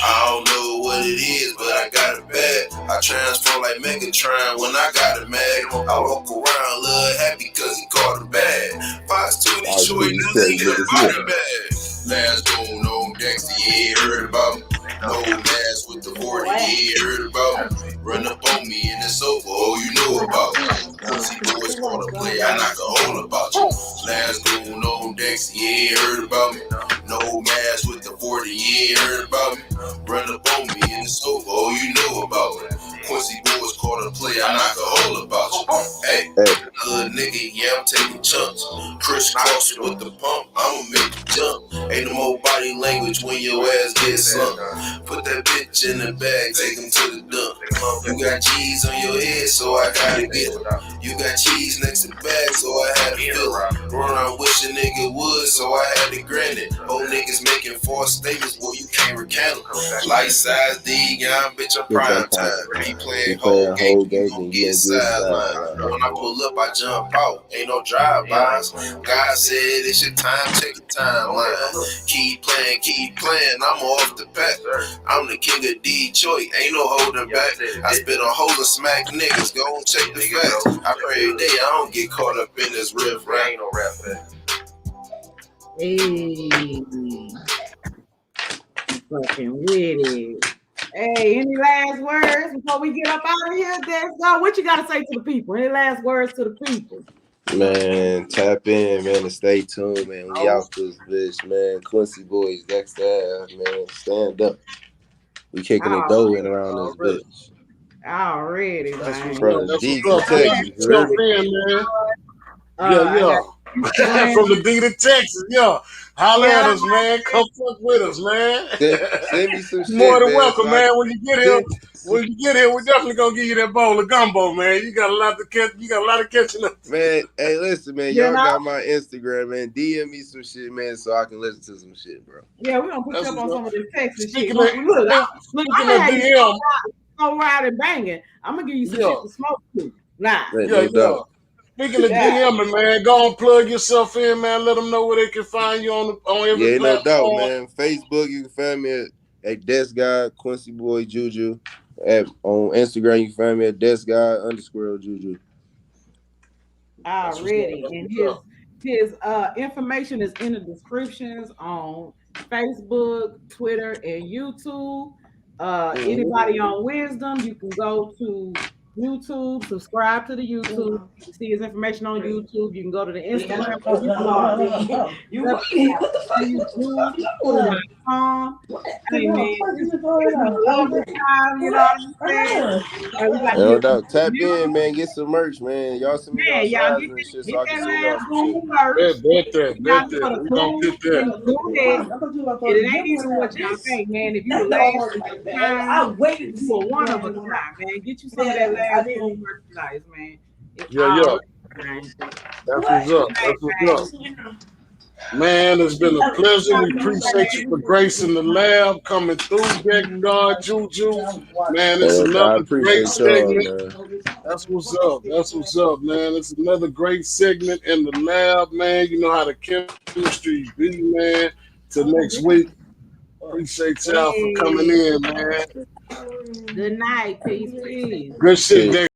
I don't know what it is, but I got it bad. I transform like Megatron when I got it mad. I walk around, little happy cause he caught it bad. Fox 2 Detroit, niggas bought it bad. Last Goon on Dexter, you ain't heard about me. No mask with the 40, you ain't heard about me. Run up on me and it's over, oh you know about me. Pussy boys caught a play, I knock a hole about you. Last Goon on Dexter, you ain't heard about me. No mask with the 40, you ain't heard about me. Run up on me and it's over, oh you know about me. Quincy boys caught a play, I knock a hole about you. Hey, little nigga, yeah, I'm taking chunks. Crisscross with the pump, I'ma make you jump. Ain't no more body language when your ass gets slumped. Put that bitch in the bag, take him to the dump. You got G's on your head, so I gotta get it. You got cheese next to bag, so I had to fill it. Run around wish a nigga would, so I had to grant it. Old niggas making false statements, boy, you can't recount them. Light size D, young bitch, I'm prime time. Be playing whole game, you gon' get sidelined. When I pull up, I jump out. Ain't no drive-bys. God said it's your time, check your timeline. Keep playing, I'm off the pack. I'm the king of Detroit, ain't no holding back. I spit on hoes and smack niggas, go and check the facts. I pray every day I don't get caught up in this riff rap. Ain't no rap. Hey, fucking with it. Hey, any last words before we get up out of here? What you got to say to the people? Any last words to the people? Man, tap in, man, and stay tuned, man. We out this bitch, man. Quincy Boys, Dexgod, man. Stand up. We kicking the dough in around this bitch. Already, That's man. what's From up. the That's D what's to up. Texas, you Jump heard in, man. I Yeah. got From the D to Texas, yeah. Holla at Yeah. us, man. Come fuck with us, man. me? Send me some More shit, than man. welcome, man. When you get here, we're definitely gonna give you that bowl of gumbo, man. You got a lot to catch. You got a lot of catching up. Man, hey, listen, man. You Y'all know? got my Instagram, man. DM me some shit, man, so I can listen to some shit, bro. Yeah, we're gonna put That's you up on what's some of this Texas shit. Speaking Look, of I'm speaking gonna of have you DM, go ride and banging. I'm gonna give you some yeah, shit to smoke too. Nah. Man, yeah. no doubt. Speaking of Yeah. DMing, man, go and plug yourself in, man. Let them know where they can find you on every Yeah, no doubt, platform. man. Facebook, you can find me at Dexgod Quincy Boy Juju. On Instagram, you can find me at Dexgod_Juju. Already. And his information is in the descriptions on Facebook, Twitter, and YouTube. Anybody on Wisdom, you can go to YouTube, subscribe to the YouTube. You can see his information on YouTube. You can go to the Instagram. Hey man, it's been a long time, you know what I'm saying? We got to No get some doubt. Tap in, man. Get some merch, man. Y'all send me y'all man, y'all sizes and shit so I can that send y'all Last some shit. Goon merch. Bet Y'all that. know the We gonna get Goon and that. the Goon Deck. It ain't even what y'all think, man. If you the last time, you were one of a kind, man. Get you some of that Last Goon merchandise, man. It's Yeah. all man. That's what's up. That's what's up. Man, it's been a pleasure. We appreciate you for gracing the lab, coming through, Dexgod JuJu. Man, it's Man, I another great appreciate y'all, segment. man. That's what's up. That's what's up, man. It's another great segment in the lab, man. You know how the chemistry be, man. Till next week. Appreciate y'all for coming in, man. Good night. Peace. Good shit, Peace. Dex.